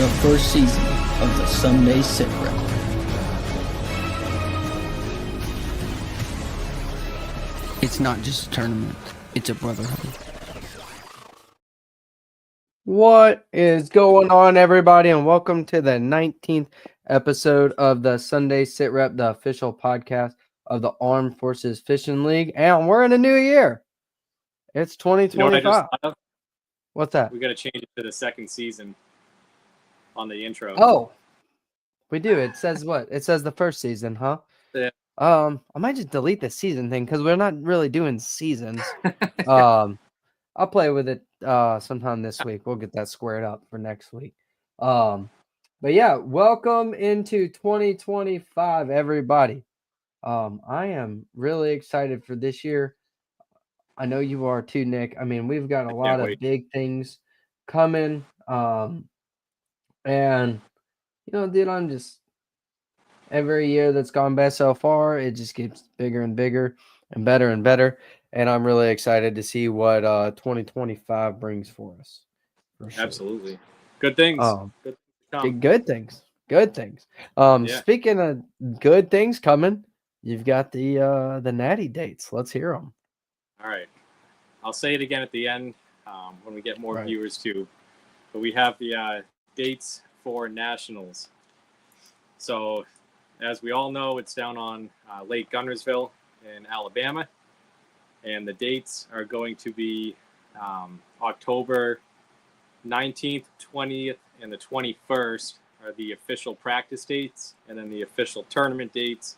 the first season of the Sunday SITREP. It's not just a tournament, it's a brotherhood. What is going on, everybody, and welcome to the 19th episode of the Sunday SITREP, the official podcast of the Armed Forces Fishing League, and we're in a new year. It's 2025. You know what I just thought of? What's that? We got to change it to the second season on the intro. Oh, we do. It says what? It says the first season, huh? Yeah. I might just delete the season thing because we're not really doing seasons. I'll play with it sometime this week. We'll get that squared up for next week. But yeah, welcome into 2025, everybody. I am really excited for this year. I know you are too, Nick. I mean, we've got a lot of big things coming. And you know, dude, I'm just every year that's gone by so far, it just gets bigger and bigger and better and better. And I'm really excited to see what 2025 brings for us. For sure. Absolutely. Good things. Good things. Good things. Speaking of good things coming, you've got the natty dates. Let's hear them. All right. I'll say it again at the end when we get more viewers too. But we have the dates for nationals. So as we all know, it's down on Lake Guntersville in Alabama. And the dates are going to be October 19th, 20th, and the 21st are the official practice dates. And then the official tournament dates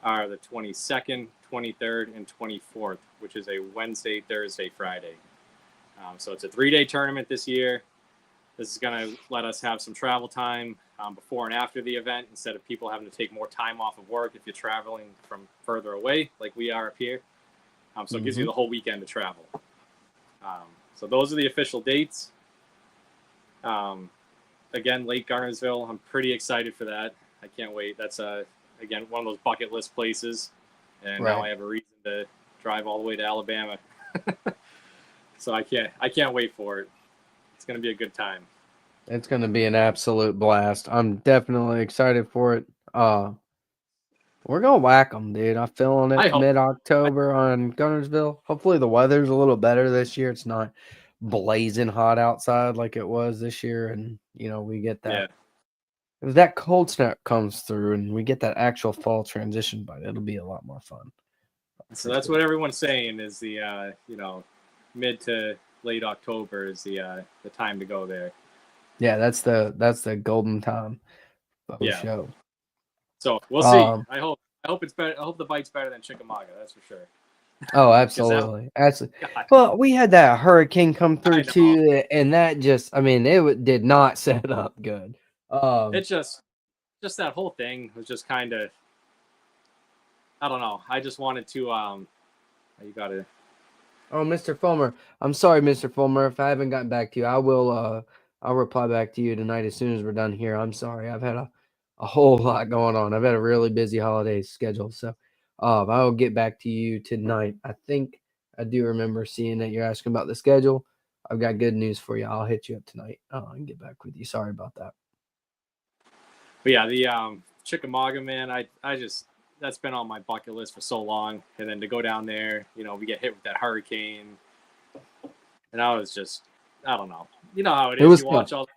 are the 22nd, 23rd, and 24th, which is a Wednesday, Thursday, Friday. So it's a 3-day tournament this year. This is going to let us have some travel time before and after the event instead of people having to take more time off of work if you're traveling from further away like we are up here. So it gives you the whole weekend to travel. So those are the official dates. Again, Lake Guntersville, I'm pretty excited for that. I can't wait. That's, again, one of those bucket list places. And now I have a reason to drive all the way to Alabama. So I can't wait for it. It's going to be a good time. It's going to be an absolute blast. I'm definitely excited for it. We're going to whack them, dude. I'm feeling it mid-October on Guntersville. Hopefully the weather's a little better this year. It's not blazing hot outside like it was this year. And, you know, we get that. Yeah. If that cold snap comes through and we get that actual fall transition, but it'll be a lot more fun. So that's what everyone's saying is the, you know, mid to late October is the time to go there. Yeah, that's the golden time of the show. So we'll see. I hope it's better. I hope the bite's better than Chickamauga. That's for sure. Oh, absolutely, absolutely. Well, we had that hurricane come through too, and that just—I mean, it did not set up good. It's just that whole thing was just kind of, I don't know. I just wanted to. You got to. Oh, Mr. Fulmer, I'm sorry, Mr. Fulmer. If I haven't gotten back to you, I will. I'll reply back to you tonight as soon as we're done here. I'm sorry. I've had a whole lot going on. I've had a really busy holiday schedule. So I'll get back to you tonight. I think I do remember seeing that you're asking about the schedule. I've got good news for you. I'll hit you up tonight and get back with you. Sorry about that. But yeah, the Chickamauga, man, I just, that's been on my bucket list for so long. And then to go down there, you know, we get hit with that hurricane. And I was just, I don't know. You know how it is. You watch all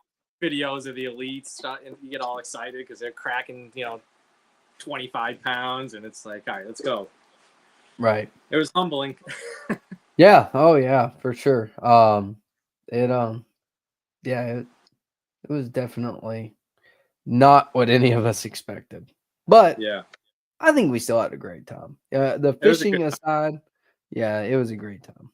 the videos of the elites and you get all excited because they're cracking, you know, 25 pounds. And it's like, all right, let's go. Right. It was humbling. Yeah. Oh, yeah, for sure. It was definitely not what any of us expected. But yeah, I think we still had a great time. The fishing aside, yeah, it was a great time.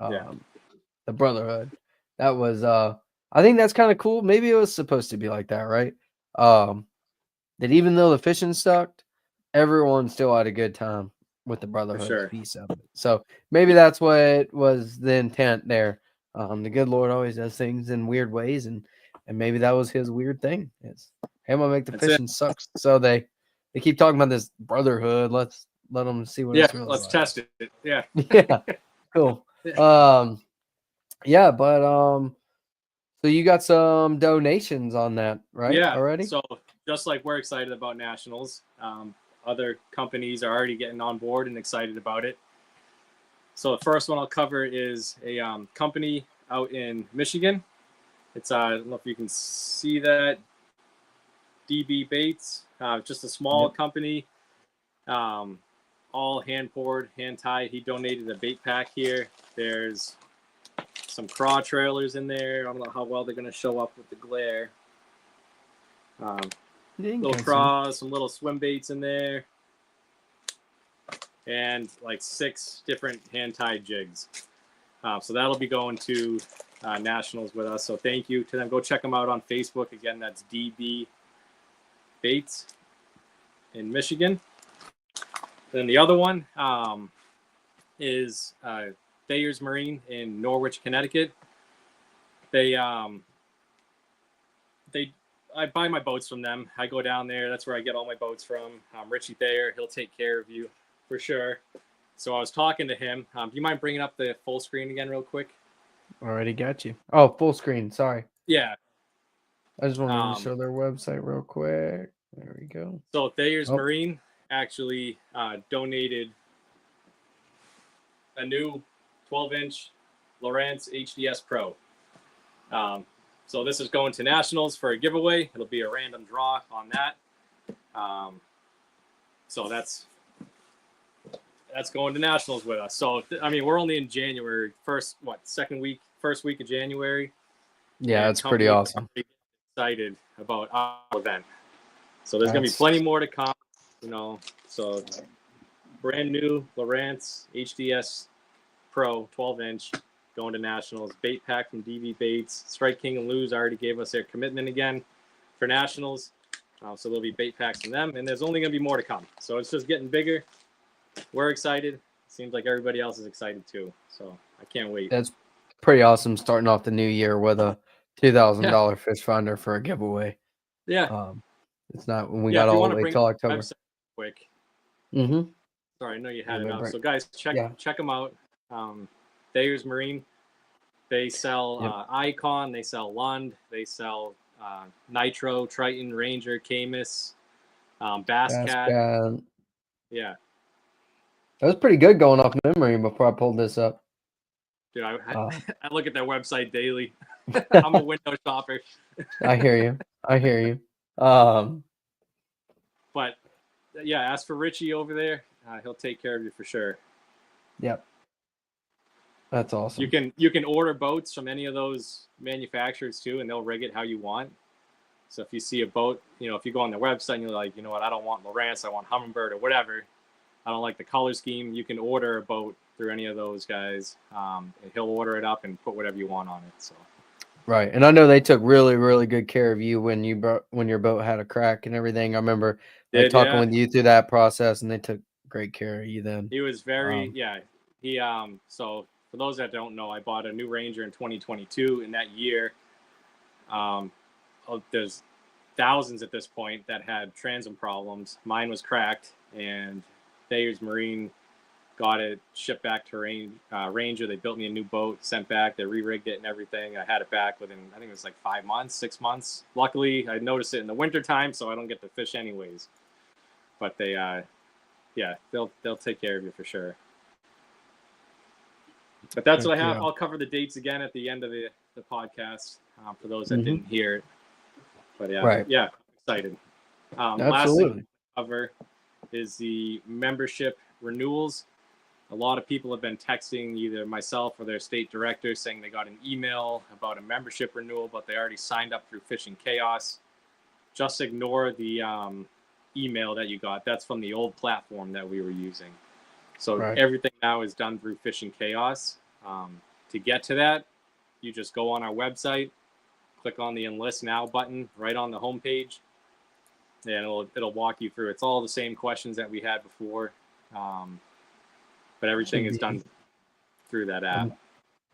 The brotherhood. That was I think that's kind of cool. Maybe it was supposed to be like that, right? That even though the fishing sucked, everyone still had a good time with the brotherhood piece of it. So maybe that's what was the intent there. The good Lord always does things in weird ways, and maybe that was his weird thing. Is hey, I'm gonna make the fishing suck. So they keep talking about this brotherhood. Let's let them see what it's really let's like. test it. Yeah. Yeah. Cool. Yeah, but So you got some donations on that, right? Yeah. Already? So just like we're excited about nationals, other companies are already getting on board and excited about it. So the first one I'll cover is a company out in Michigan. It's I don't know if you can see that, DB Baits, just a small company, all hand poured, hand tied. He donated a bait pack here. There's some craw trailers in there. I don't know how well they're going to show up with the glare. Little craws, some little swim baits in there, and like 6 different hand-tied jigs. So that'll be going to nationals with us. So thank you to them. Go check them out on Facebook. Again, that's DB Baits in Michigan. Then the other one is Thayer's Marine in Norwich, Connecticut. I buy my boats from them. I go down there. That's where I get all my boats from. Richie Thayer, he'll take care of you for sure. So I was talking to him. Do you mind bringing up the full screen again real quick? Already got you. Oh, full screen. Sorry. Yeah. I just wanted to show their website real quick. There we go. So Thayer's Marine actually donated a new 12-inch Lowrance HDS Pro. So this is going to nationals for a giveaway. It'll be a random draw on that. So that's going to nationals with us. So I mean, we're only in January. First week of January. Yeah, it's pretty awesome. Excited about our event. So there's gonna be plenty more to come. So brand new Lowrance HDS Pro 12-inch. Going to nationals. Bait pack from DV Baits. Strike King and Lou's already gave us their commitment again for nationals. So there'll be bait packs from them, and there's only going to be more to come. So it's just getting bigger. We're excited. Seems like everybody else is excited too. So I can't wait. That's pretty awesome. Starting off the new year with a $2,000 fish finder for a giveaway. Yeah. It's not when we got all the way till October. Quick. Mm-hmm. Sorry, I know you had it up. So guys, check them out. Thayer's Marine. They sell Icon. They sell Lund. They sell Nitro, Triton, Ranger, Camus, Bass Cat. Yeah. That was pretty good going off memory before I pulled this up. Dude, I look at their website daily. I'm a window shopper. I hear you. But yeah, ask for Richie over there. He'll take care of you for sure. Yep. That's awesome. You can order boats from any of those manufacturers too, and they'll rig it how you want. So if you see a boat, if you go on their website and you're like, you know what, I don't want Lowrance, I want Humminbird or whatever. I don't like the color scheme. You can order a boat through any of those guys, and he'll order it up and put whatever you want on it. So. Right, and I know they took really, really good care of you when your boat had a crack and everything. I remember talking with you through that process, and they took great care of you then. He was very He so for those that don't know, I bought a new Ranger in 2022. In that year, there's thousands at this point that had transom problems. Mine was cracked, and Thayer's Marine got it shipped back to Ranger. They built me a new boat, sent back. They re-rigged it and everything. I had it back within, I think it was like 5 months, 6 months. Luckily, I noticed it in the winter time, so I don't get to fish anyways. But they, they'll take care of you for sure. But that's what I have. I'll cover the dates again at the end of the podcast for those that didn't hear it. But yeah, excited. Last thing I'll cover is the membership renewals. A lot of people have been texting either myself or their state director saying they got an email about a membership renewal, but they already signed up through Fishing Chaos. Just ignore the email that you got. That's from the old platform that we were using. So everything now is done through Fishing Chaos. To get to that, you just go on our website, click on the Enlist Now button right on the homepage, and it'll walk you through. It's all the same questions that we had before, but everything is done through that app. I'm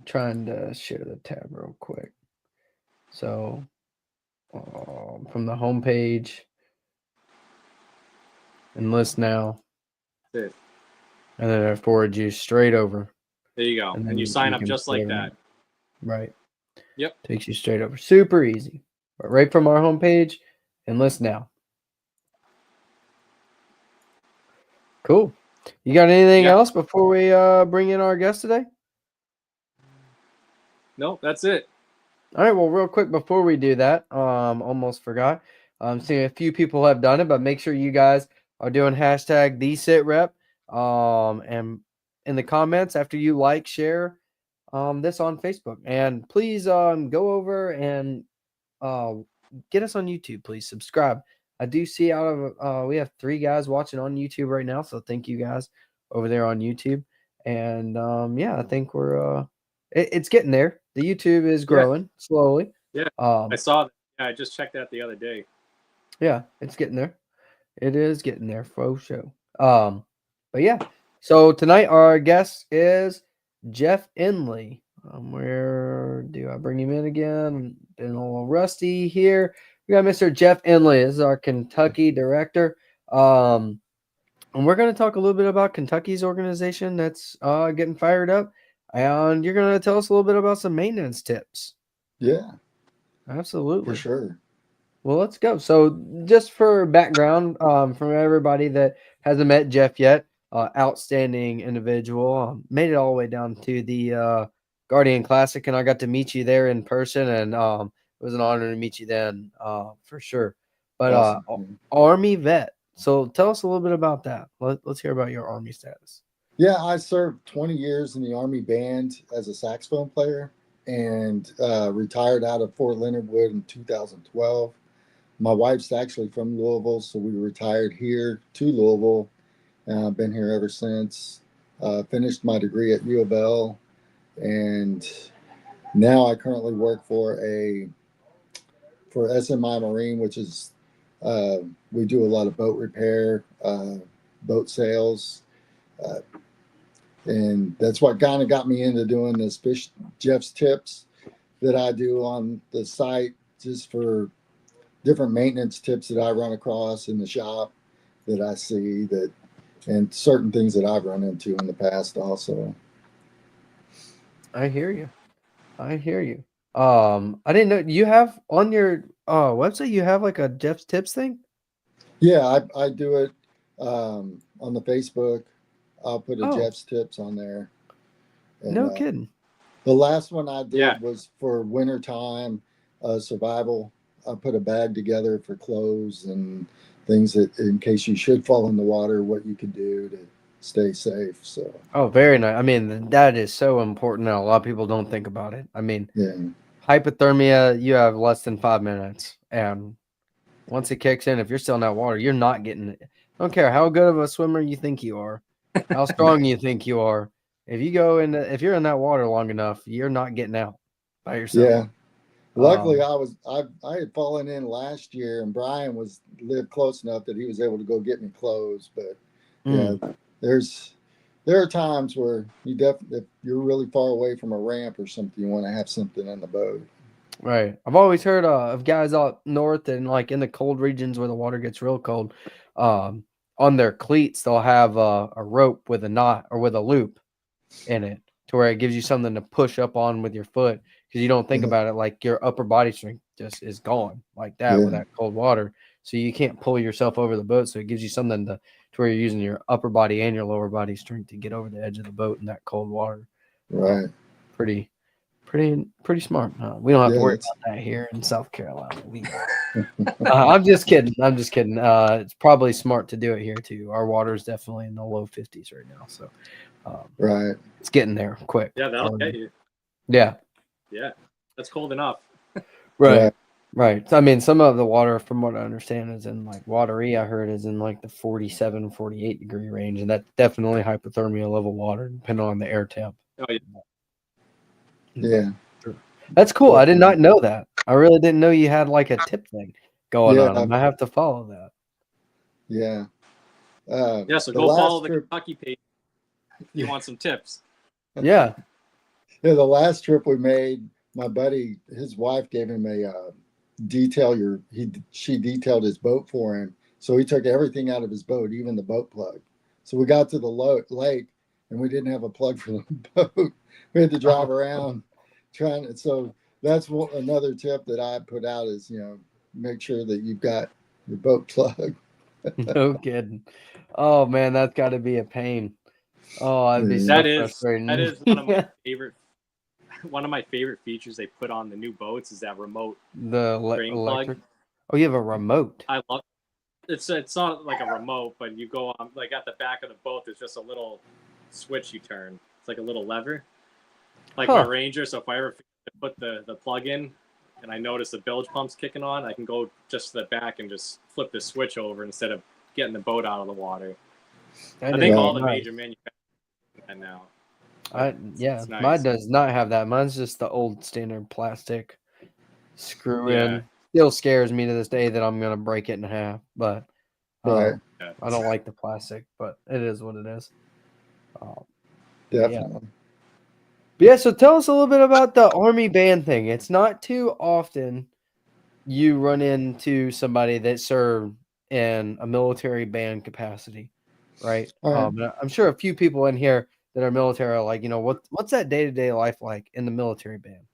trying to share the tab real quick. So from the homepage, Enlist Now. That's it. And then I forward you straight over. There you go. And you sign up just like that. Right. Yep. Takes you straight over. Super easy. But right from our homepage, enlist now. Cool. You got anything else before we bring in our guest today? No, that's it. All right. Well, real quick before we do that, almost forgot. Seeing a few people have done it, but make sure you guys are doing hashtag the SITREP. And in the comments after you like, share this on Facebook, and please go over and get us on YouTube. Please subscribe. I do see out of we have 3 guys watching on YouTube right now, so thank you guys over there on YouTube. And yeah, I think we're it's getting there. The YouTube is growing slowly. Yeah, I saw that. Yeah, I just checked that the other day. Yeah, it's getting there. It is getting there for sure. But yeah, so tonight our guest is Jeff Inley. Where do I bring him in again? Been a little rusty here. We got Mr. Jeff Inley. This is our Kentucky director. And we're going to talk a little bit about Kentucky's organization that's getting fired up. And you're going to tell us a little bit about some maintenance tips. Yeah. Absolutely. For sure. Well, let's go. So just for background from everybody that hasn't met Jeff yet, outstanding individual. Made it all the way down to the Guardian Classic, and I got to meet you there in person, and it was an honor to meet you then for sure. But awesome. Army vet. So tell us a little bit about that. Let's hear about your Army status. Yeah, I served 20 years in the Army band as a saxophone player and retired out of Fort Leonard Wood in 2012. My wife's actually from Louisville, so we retired here to Louisville. I've been here ever since. Finished my degree at U of L, and now I currently work for SMI Marine, which is we do a lot of boat repair, boat sales, and that's what kind of got me into doing this Jeff's Tips that I do on the site, just for different maintenance tips that I run across in the shop that I see, and certain things that I've run into in the past also. I hear you. I didn't know you have on your website, you have like a Jeff's Tips thing? Yeah, I do it on the Facebook. I'll put a Jeff's Tips on there. And, no kidding. The last one I did was for wintertime survival. I put a bag together for clothes and things that, in case you should fall in the water, what you could do to stay safe. So. Oh, very nice. I mean, that is so important. Now, a lot of people don't think about it. I mean, hypothermia, you have less than 5 minutes, and once it kicks in, if you're still in that water, you're not getting it. I don't care how good of a swimmer you think you are, how strong you think you are. If you're in that water long enough, you're not getting out by yourself. Yeah. Luckily, I had fallen in last year, and Brian lived close enough that he was able to go get me clothes. But yeah, there are times where if you're really far away from a ramp or something, you want to have something in the boat. Right. I've always heard of guys out north and like in the cold regions where the water gets real cold. On their cleats, they'll have a rope with a knot or with a loop in it, to where it gives you something to push up on with your foot, because you don't think about it, like your upper body strength just is gone like that with that cold water. So you can't pull yourself over the boat. So it gives you something to where you're using your upper body and your lower body strength to get over the edge of the boat in that cold water. Right. Pretty smart. We don't have to worry about that here in South Carolina. I'm just kidding. It's probably smart to do it here too. Our water is definitely in the low 50s right now. So right. It's getting there quick. Yeah, that'll get you. Yeah. Yeah. That's cold enough. Right. I mean, some of the water, from what I understand, is in like watery. I heard is in like the 47, 48 degree range. And that's definitely hypothermia level water, depending on the air temp. Oh, yeah. Yeah. That's cool. I did not know that. I really didn't know you had like a tip thing going on. I might have to follow that. Yeah. So go follow the Kentucky page if you want some tips. Yeah. Yeah, the last trip we made, my buddy, his wife gave him a she detailed his boat for him. So he took everything out of his boat, even the boat plug. So we got to the lake and we didn't have a plug for the boat. We had to drive around trying. So that's another tip that I put out is, make sure that you've got your boat plug. No kidding. Oh man, that's got to be a pain. Oh, that'd be so frustrating. That is one of my favorite. One of my favorite features they put on the new boats is that remote drain electric. plug. Oh, you have a remote. I love it. It's not like a remote, but you go on like at the back of the boat. There's just a little switch you turn. It's like a little lever, like my Ranger. So if I ever put the plug in, and I notice the bilge pump's kicking on, I can go just to the back and just flip the switch over instead of getting the boat out of the water. I think all the major manufacturers have now. Yeah, nice. Mine does not have that. Mine's just the old standard plastic screw in. Still scares me to this day that I'm gonna break it in half, but I don't like the plastic, but it is what it is. Definitely. Yeah, so tell us a little bit about the Army band thing. It's not too often you run into somebody that served in a military band capacity, right? I'm sure a few people in here that are military are like, what's that day-to-day life like in the military band?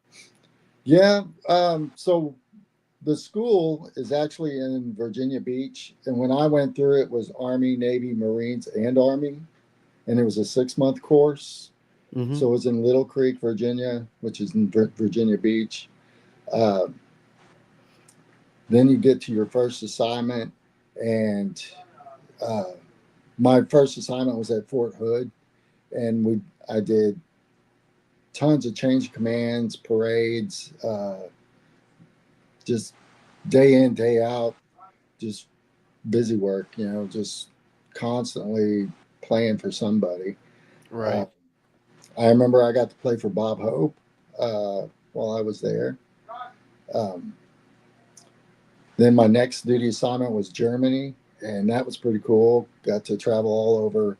Yeah. So the school is actually in Virginia Beach. And when I went through it was Army, Navy, Marines, and Army. And it was a 6-month course. Mm-hmm. So it was in Little Creek, Virginia, which is in Virginia Beach. Then you get to your first assignment. And my first assignment was at Fort Hood. And I did tons of change commands, parades, just day in, day out, just busy work, just constantly playing for somebody. Right. I remember I got to play for Bob Hope while I was there. Then my next duty assignment was Germany, and that was pretty cool. Got to travel all over,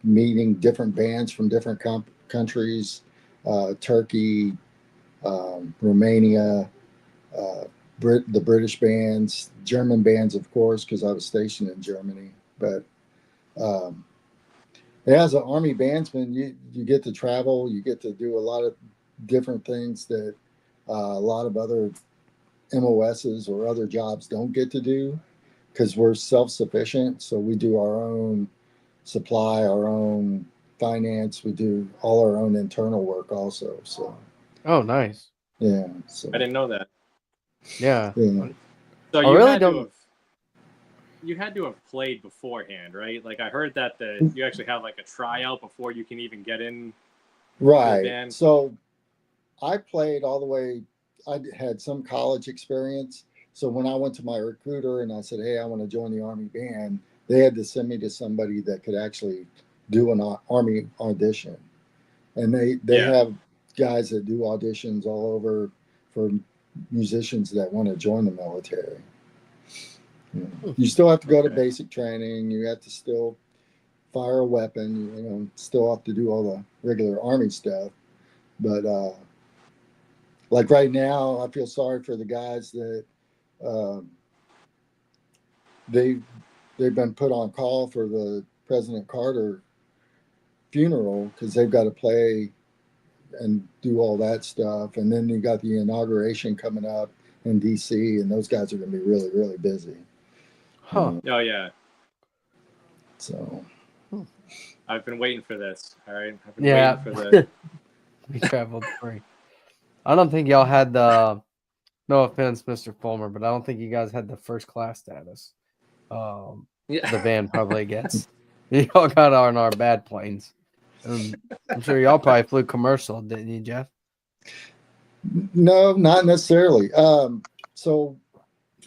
meeting different bands from different countries, Turkey, Romania, the British bands, German bands, of course, because I was stationed in Germany. But as an Army bandsman, you get to travel, you get to do a lot of different things that a lot of other MOSs or other jobs don't get to do because we're self-sufficient. So we do our own supply, our own finance. We do all our own internal work also. So. Oh, nice. Yeah. So. I didn't know that. Yeah. So you had to have played beforehand, right? Like I heard that you actually have like a tryout before you can even get in. Right. So I played all the way. I had some college experience. So when I went to my recruiter and I said, hey, I want to join the Army band, they had to send me to somebody that could actually do an Army audition. And they have guys that do auditions all over for musicians that want to join the military. You still have to go to basic training. You have to still fire a weapon. You still have to do all the regular Army stuff. But like right now, I feel sorry for the guys that they've been put on call for the President Carter funeral because they've got to play and do all that stuff. And then you got the inauguration coming up in DC, and those guys are going to be really, really busy. Huh. Oh, yeah. So. I've been waiting for this. All right. I've been waiting for the. We traveled free. I don't think y'all had the. No offense, Mr. Fulmer, but I don't think you guys had the first class status. The band probably gets. Y'all got on our bad planes. I'm sure y'all probably flew commercial, didn't you, Jeff? No, not necessarily. So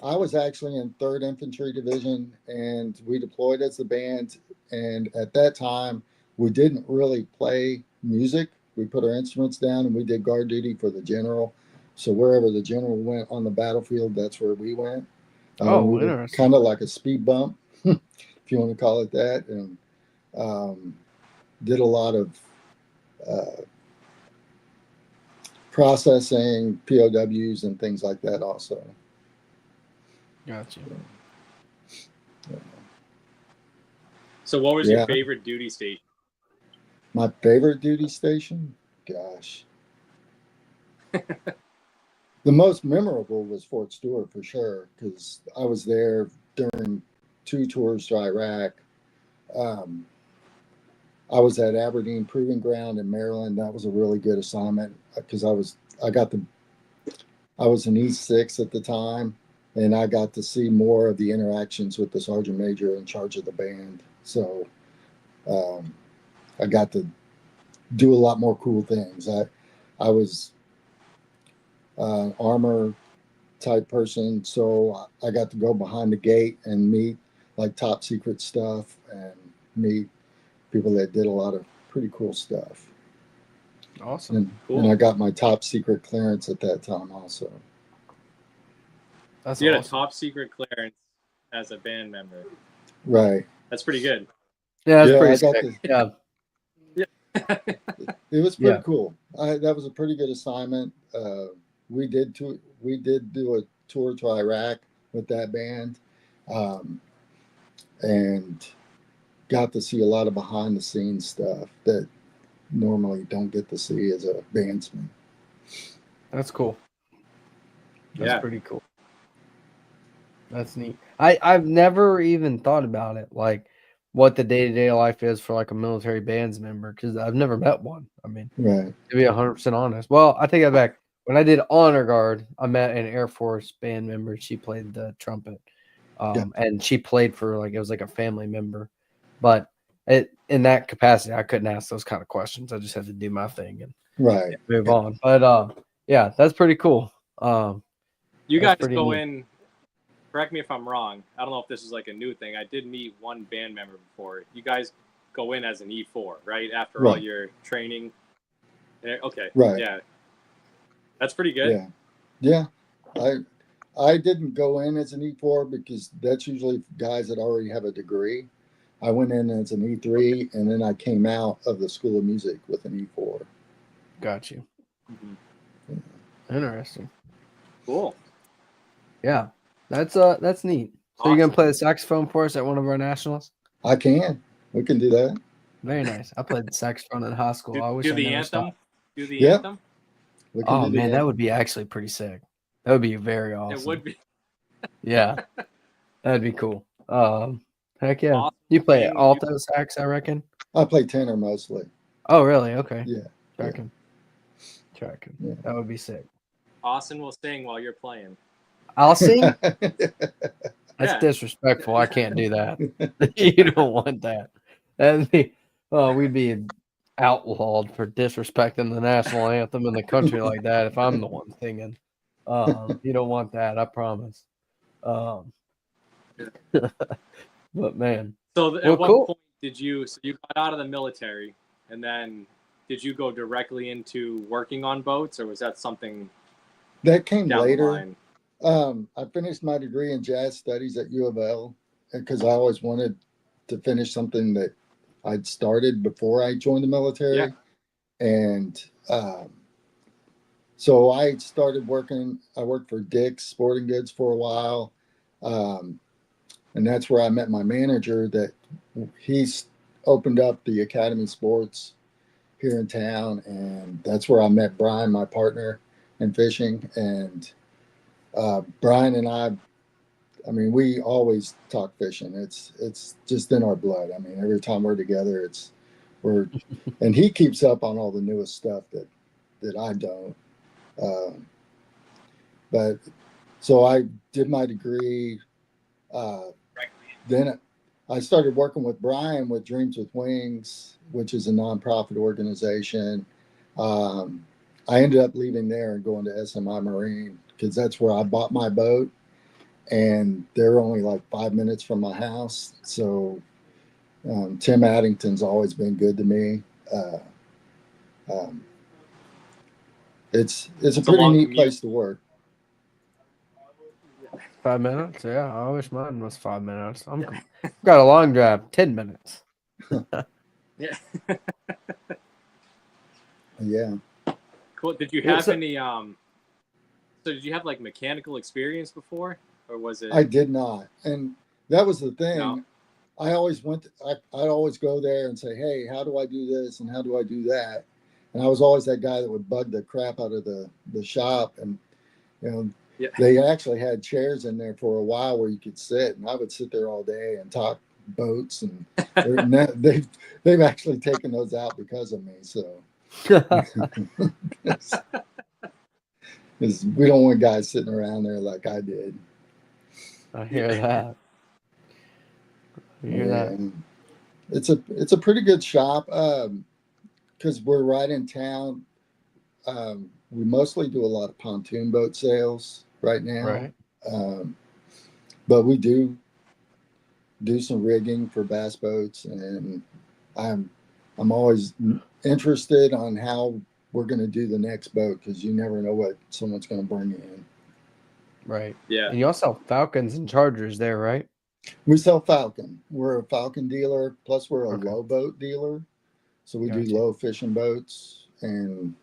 I was actually in 3rd Infantry Division, and we deployed as the band. And at that time, we didn't really play music. We put our instruments down, and we did guard duty for the general. So wherever the general went on the battlefield, that's where we went. We were kind of like a speed bump, if you want to call it that, and did a lot of processing POWs and things like that also. Gotcha. So what was your favorite duty station? My favorite duty station? Gosh. The most memorable was Fort Stewart for sure, because I was there during 2 tours to Iraq. Um, I was at Aberdeen Proving Ground in Maryland. That was a really good assignment because I was in E6 at the time, and I got to see more of the interactions with the sergeant major in charge of the band. So I got to do a lot more cool things. I was armor type person, so I got to go behind the gate and meet like top secret stuff and meet people that did a lot of pretty cool stuff. Awesome. And I got my top secret clearance at that time also. You had a top secret clearance as a band member. Right. That's pretty good. Yeah, that's pretty sick. Yeah. It was pretty cool. That was a pretty good assignment. We did do a tour to Iraq with that band, and got to see a lot of behind the scenes stuff that normally don't get to see as a bandsman. That's cool. That's pretty cool. That's neat. I've never even thought about it, like what the day-to-day life is for like a military bands member, because I've never met one. I mean, right. To be 100% honest. Well, I take that back. When I did honor guard, I met an Air Force band member. She played the trumpet, and she played for like it was like a family member. But in that capacity, I couldn't ask those kind of questions. I just had to do my thing and move on. But yeah, that's pretty cool. You guys go in. Correct me if I'm wrong. I don't know if this is like a new thing. I did meet one band member before. You guys go in as an E4, right? After all your training. Okay. Right. Yeah. That's pretty good. Yeah. I didn't go in as an E4 because that's usually guys that already have a degree. I went in as an E3, and then I came out of the School of Music with an E4. Got you. Mm-hmm. Interesting. Cool. Yeah. That's neat. So you're gonna play the saxophone for us at one of our nationals? I can. We can do that. Very nice. I played the saxophone in high school. I wish do I the never anthem. stopped. Do the anthem. Oh man, that would be actually pretty sick. That would be very awesome. It would be. Yeah, that'd be cool. Heck yeah. Awesome. You play alto sax, I reckon. I play tenor mostly. Oh really? Okay. Yeah. Tracking. Yeah. That would be sick. Austin will sing while you're playing. I'll sing. That's disrespectful. I can't do that. You don't want that. That'd be, we'd be outlawed for disrespecting the national anthem in the country like that if I'm the one singing. You don't want that, I promise. But man. So at what point did you got out of the military, and then did you go directly into working on boats, or was that something that came later? I finished my degree in jazz studies at U of L because I always wanted to finish something that I'd started before I joined the military. And so I started working. I worked for Dick's Sporting Goods for a while. And that's where I met my manager, that he's opened up the Academy Sports here in town. And that's where I met Brian, my partner in fishing. And Brian and I mean, we always talk fishing. It's just in our blood. I mean, every time we're together, and he keeps up on all the newest stuff that I don't. But so I did my degree. Then I started working with Brian with Dreams with Wings, which is a nonprofit organization. I ended up leaving there and going to SMI Marine because that's where I bought my boat, and they're only like 5 minutes from my house. So Tim Addington's always been good to me. It's a pretty neat place to work. 5 minutes? Yeah, I wish mine was 5 minutes. I've got a long drive, 10 minutes. Yeah. Yeah. Cool. Did you have any so did you have like mechanical experience before, or was it? I did not. And that was the thing. No. I always I'd always go there and say, hey, how do I do this? And how do I do that? And I was always that guy that would bug the crap out of the shop. And, you know, Yeah. they actually had chairs in there for a while where you could sit, and I would sit there all day and talk boats. And they've actually taken those out because of me. So, because we don't want guys sitting around there like I did. I hear that. I hear that. It's a pretty good shop because we're right in town. We mostly do a lot of pontoon boat sales right now. Right. But we do some rigging for bass boats, and I'm always interested on how we're going to do the next boat, because you never know what someone's going to bring in. Right. Yeah. And you also sell Falcons and Chargers there, right? We sell Falcon. We're a Falcon dealer, plus we're a Okay. low boat dealer. So we do Gotcha. low fishing boats and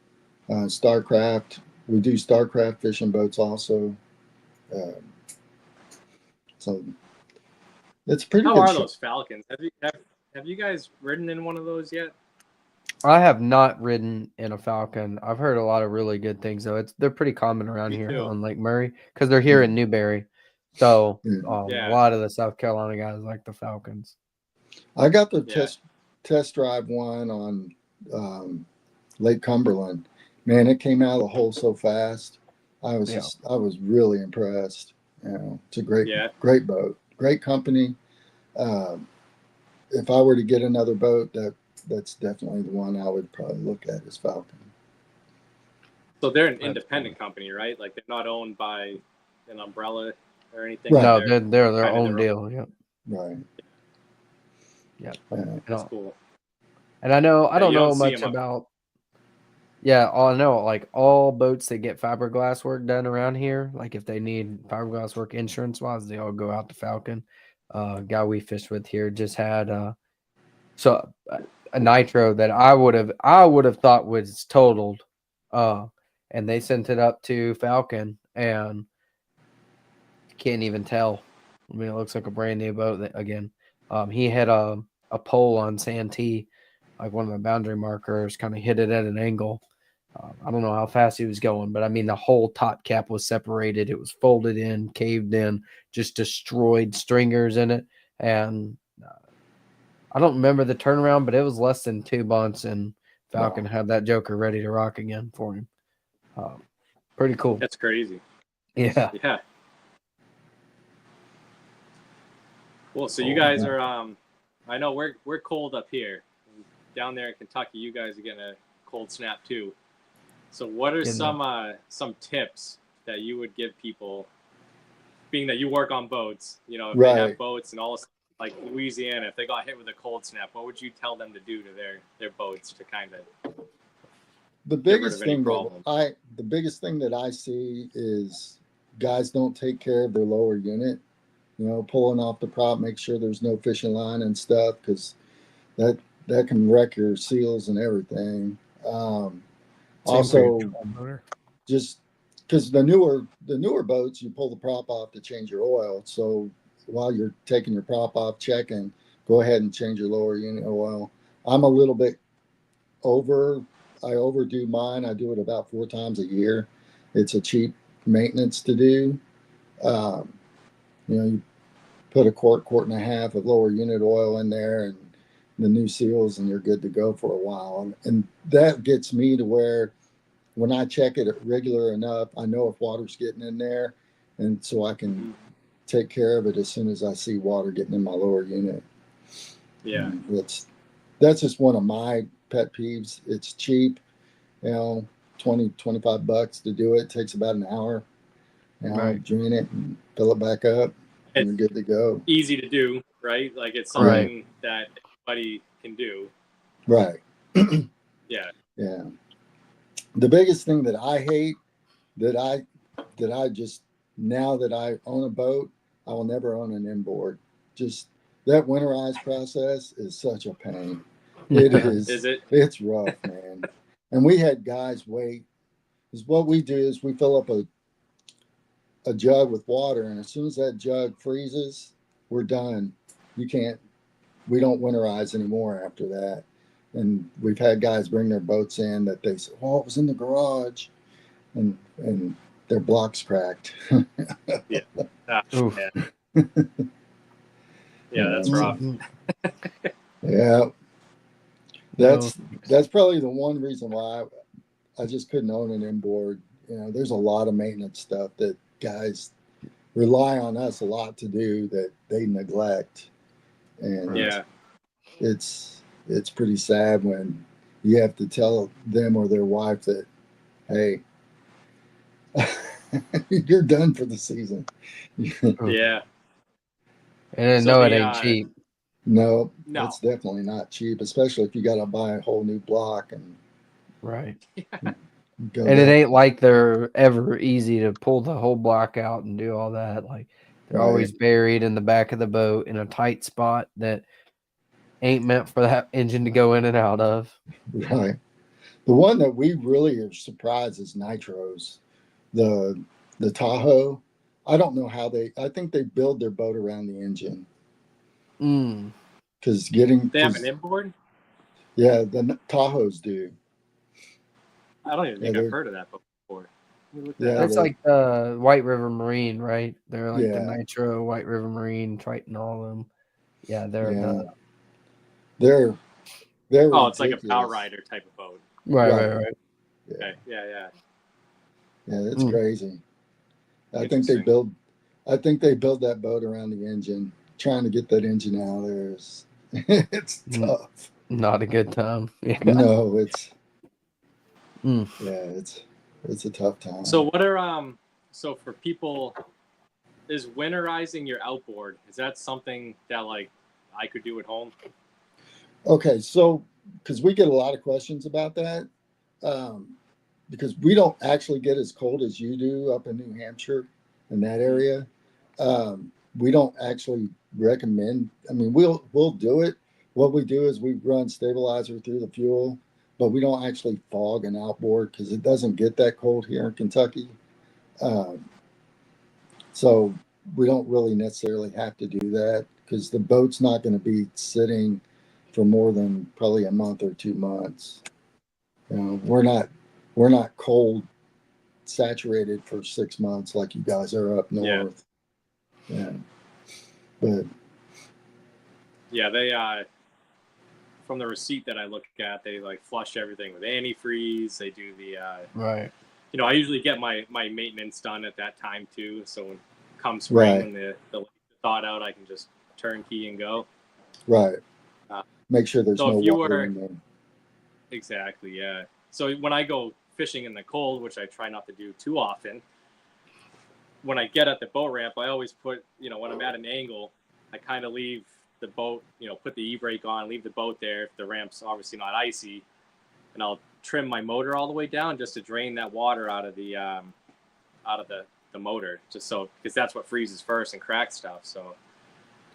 Starcraft. We do Starcraft fishing boats also. So it's pretty How good. are those Falcons? Have you guys ridden in one of those yet? I have not ridden in a Falcon. I've heard a lot of really good things, though. They're pretty common around Me here too. on Lake Murray because they're here in Newberry. So Yeah. a lot of the South Carolina guys like the Falcons. I got the test drive one on Lake Cumberland. Man, it came out of the hole so fast. I was really impressed. You know, it's a great boat, great company. If I were to get another boat, that's definitely the one I would probably look at is Falcon. So they're an independent company, right? Like they're not owned by an umbrella or anything. Right. No, they're their own deal. Yeah. Right. Yeah. That's cool. And I don't know see much them about. Yeah, I know like all boats that get fiberglass work done around here, like if they need fiberglass work insurance wise, they all go out to Falcon. Guy we fished with here just had a nitro that I would have thought was totaled, and they sent it up to Falcon and can't even tell. I mean, it looks like a brand new boat again. He had a pole on Santee, like one of the boundary markers, kind of hit it at an angle. I don't know how fast he was going, but I mean, the whole top cap was separated. It was folded in, caved in, just destroyed stringers in it. And I don't remember the turnaround, but it was less than 2 months, and Falcon had that joker ready to rock again for him. Pretty cool. That's crazy. Yeah. Yeah. Well, so you guys are I know we're cold up here. Down there in Kentucky, you guys are getting a cold snap too. So what are some tips that you would give people, being that you work on boats, you know, if they have boats and all, like Louisiana, if they got hit with a cold snap, what would you tell them to do to their boats to kind of the biggest thing that I see is guys don't take care of their lower unit, you know, pulling off the prop, make sure there's no fishing line and stuff, because that can wreck your seals and everything. Also, just because the newer boats, you pull the prop off to change your oil. So while you're taking your prop off, checking, go ahead and change your lower unit oil. I'm a little bit I overdo mine. I do it about 4 times a year. It's a cheap maintenance to do. You know, you put a quart and a half of lower unit oil in there and the new seals, and you're good to go for a while. And that gets me to where when I check it regular enough, I know if water's getting in there, and so I can take care of it as soon as I see water getting in my lower unit. Yeah. And that's just one of my pet peeves. It's cheap, you know, $20-25 to do it. It takes about an hour. You know, drain it and fill it back up, and you're good to go. Easy to do, right? Like it's something that anybody can do. Right. Yeah. Yeah. The biggest thing that I hate, that I just, now that I own a boat, I will never own an inboard. Just that winterized process is such a pain. It is. Is it? It's rough, man. And we had guys wait. Because what we do is we fill up a jug with water, and as soon as that jug freezes, we're done. We don't winterize anymore after that. And we've had guys bring their boats in that they said, "Oh, it was in the garage," and their blocks cracked. Yeah. Oof. Yeah, that's rough. Yeah. No. That's probably the one reason why I just couldn't own an inboard. There's a lot of maintenance stuff that guys rely on us a lot to do that they neglect. And Yeah. it's pretty sad when you have to tell them or their wife that, hey, you're done for the season. Yeah. And So it ain't cheap. No, No. it's definitely not cheap, especially if you got to buy a whole new block and Right. go And it down. ain't like they're ever easy to pull the whole block out and do all that. Like they're Right. always buried in the back of the boat in a tight spot that ain't meant for that engine to go in and out of. Right. The one that we really are surprised is Nitros. The Tahoe. I don't know how I think they build their boat around the engine. Because they have an inboard? Yeah, the Tahoes do. I don't even think I've heard of that before. Yeah, that's like the White River Marine, right? They're like the Yeah. Nitro, White River Marine, Triton, all of them. Yeah, they're they're it's like a ridiculous. power rider type of boat. Right. Yeah. Okay. Yeah. Yeah, it's crazy. I think they build that boat around the engine. Trying to get that engine out of there is it's tough. Not a good time. Yeah. No, it's it's a tough time. So what are so for people, is winterizing your outboard, is that something that like I could do at home? Okay, so because we get a lot of questions about that, because we don't actually get as cold as you do up in New Hampshire in that area. We don't actually recommend. I mean, we'll do it. What we do is we run stabilizer through the fuel, but we don't actually fog an outboard because it doesn't get that cold here in Kentucky. So we don't really necessarily have to do that because the boat's not going to be sitting for more than probably a month or 2 months. We're not cold saturated for 6 months like you guys are up north. Yeah. But yeah, they from the receipt that I look at, they like flush everything with antifreeze. They do the right. I usually get my maintenance done at that time too. So when come spring, when the lakes are thawed out, I can just turnkey and go. Right. Make sure there's no water in there. Exactly. Yeah. So when I go fishing in the cold, which I try not to do too often, when I get at the boat ramp, I always put, when I'm at an angle, I kind of leave the boat, put the e-brake on, leave the boat there if the ramp's obviously not icy, and I'll trim my motor all the way down just to drain that water out of the motor, just so, because that's what freezes first and cracks stuff. So,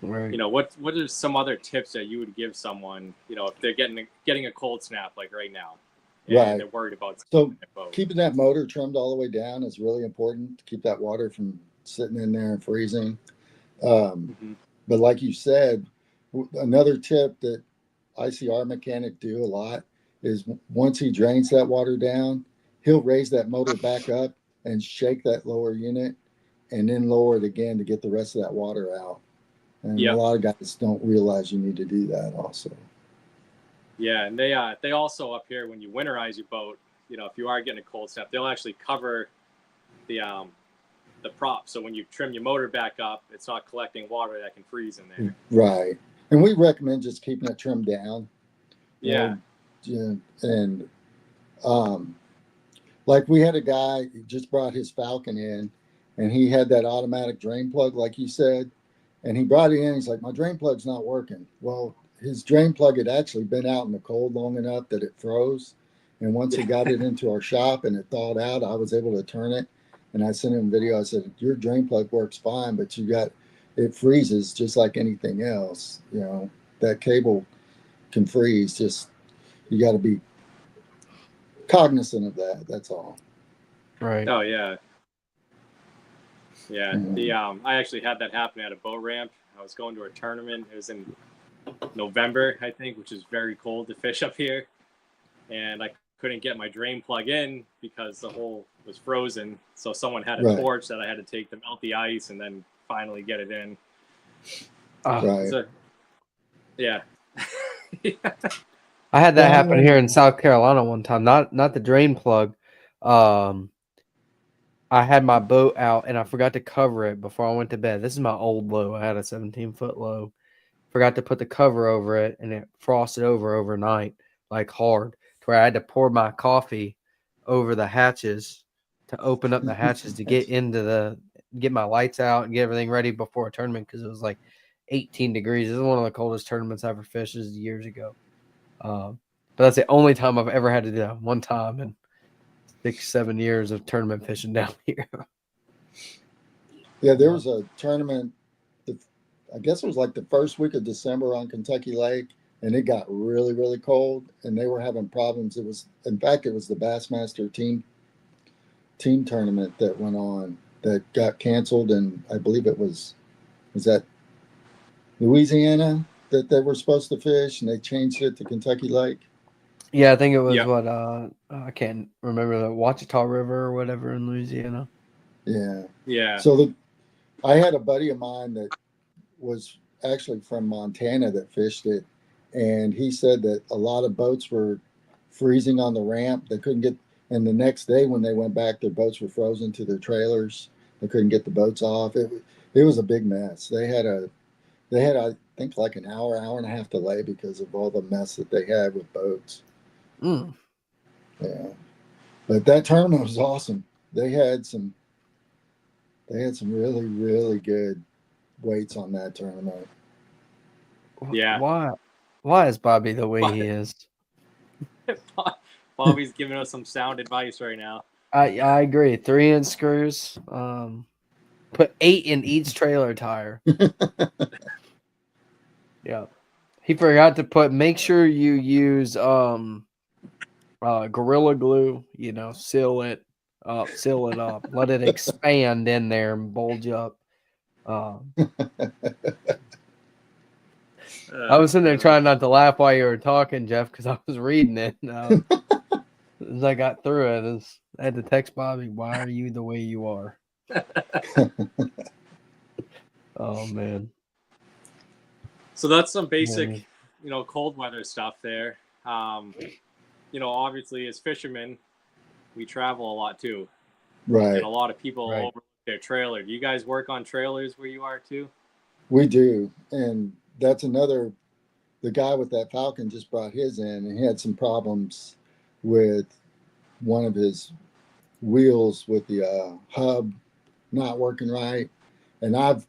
right. What are some other tips that you would give someone, if they're getting a cold snap like right now? Right. They're worried about keeping that motor trimmed all the way down is really important to keep that water from sitting in there and freezing. But like you said, another tip that I see our mechanic do a lot is once he drains that water down, he'll raise that motor back up and shake that lower unit and then lower it again to get the rest of that water out. And a lot of guys don't realize you need to do that also. Yeah, and they also up here, when you winterize your boat, if you are getting a cold snap, they'll actually cover the prop. So when you trim your motor back up, it's not collecting water that can freeze in there. Right. And we recommend just keeping it trimmed down. Yeah. And like we had a guy who just brought his Falcon in and he had that automatic drain plug, like you said, and he brought it in. He's like, my drain plug's not working. Well, his drain plug had actually been out in the cold long enough that it froze. And once he got it into our shop and it thawed out, I was able to turn it. And I sent him a video. I said, your drain plug works fine, but it freezes just like anything else. That cable can freeze. Just, you got to be cognizant of that. That's all. Right. Oh yeah. Yeah. I actually had that happen at a boat ramp. I was going to a tournament. It was in November, I think, which is very cold to fish up here. And I couldn't get my drain plug in because the hole was frozen. So someone had a torch that I had to take to melt the ice and then finally get it in. Yeah. I had that happen here in South Carolina one time. Not the drain plug. I had my boat out and I forgot to cover it before I went to bed. This is my old low. I had a 17-foot low. Forgot to put the cover over it, and it frosted over overnight, like hard, to where I had to pour my coffee over the hatches to open up the hatches to get my lights out and get everything ready before a tournament, because it was like 18 degrees. This is one of the coldest tournaments I ever fished. This is years ago. But that's the only time I've ever had to do that. One time in 6-7 years of tournament fishing down here. Yeah, there was a tournament, I guess it was like the first week of December on Kentucky Lake, and it got really, really cold, and they were having problems. It was the Bassmaster team tournament that went on that got canceled, and I believe it was that Louisiana that they were supposed to fish, and they changed it to Kentucky Lake. Yeah, I think it was I can't remember, the Ouachita River or whatever in Louisiana. Yeah. So I had a buddy of mine that was actually from Montana that fished it, and he said that a lot of boats were freezing on the ramp. They couldn't get, and the next day when they went back, their boats were frozen to their trailers. They couldn't get the boats off. It was a big mess. They had I think like an hour and a half delay because of all the mess that they had with boats. Yeah, but that tournament was awesome. They had some really, really good weights on that tournament. Yeah. Why is Bobby the way he is? Bobby's giving us some sound advice right now. I agree. 3-inch screws. Put 8 in each trailer tire. Yeah. He forgot to make sure you use Gorilla Glue, seal it up, let it expand in there and bulge up. I was sitting there trying not to laugh while you were talking, Jeff, because I was reading it. As I got through it, I had to text Bobby, "Why are you the way you are?" Oh man. So that's some basic, cold weather stuff there. Obviously as fishermen, we travel a lot too. Right. And a lot of people overlook their trailer. Do you guys work on trailers where you are too? We do. And that's the guy with that Falcon just brought his in, and he had some problems with one of his wheels with the hub not working right. And I've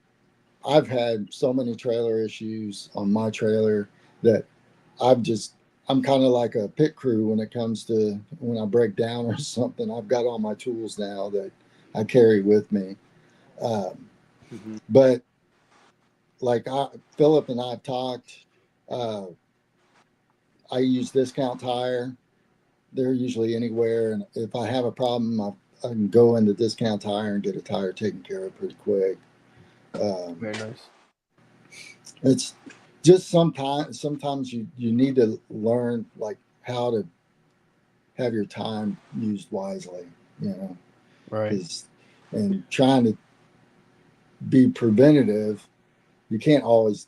had so many trailer issues on my trailer that I'm kind of like a pit crew when it comes to when I break down or something. I've got all my tools now that I carry with me. But like Philip and I've talked, I use Discount Tire. They're usually anywhere. And if I have a problem, I can go into Discount Tire and get a tire taken care of pretty quick. Very nice. It's just sometimes you need to learn like how to have your time used wisely, Right. And trying to be preventative, you can't always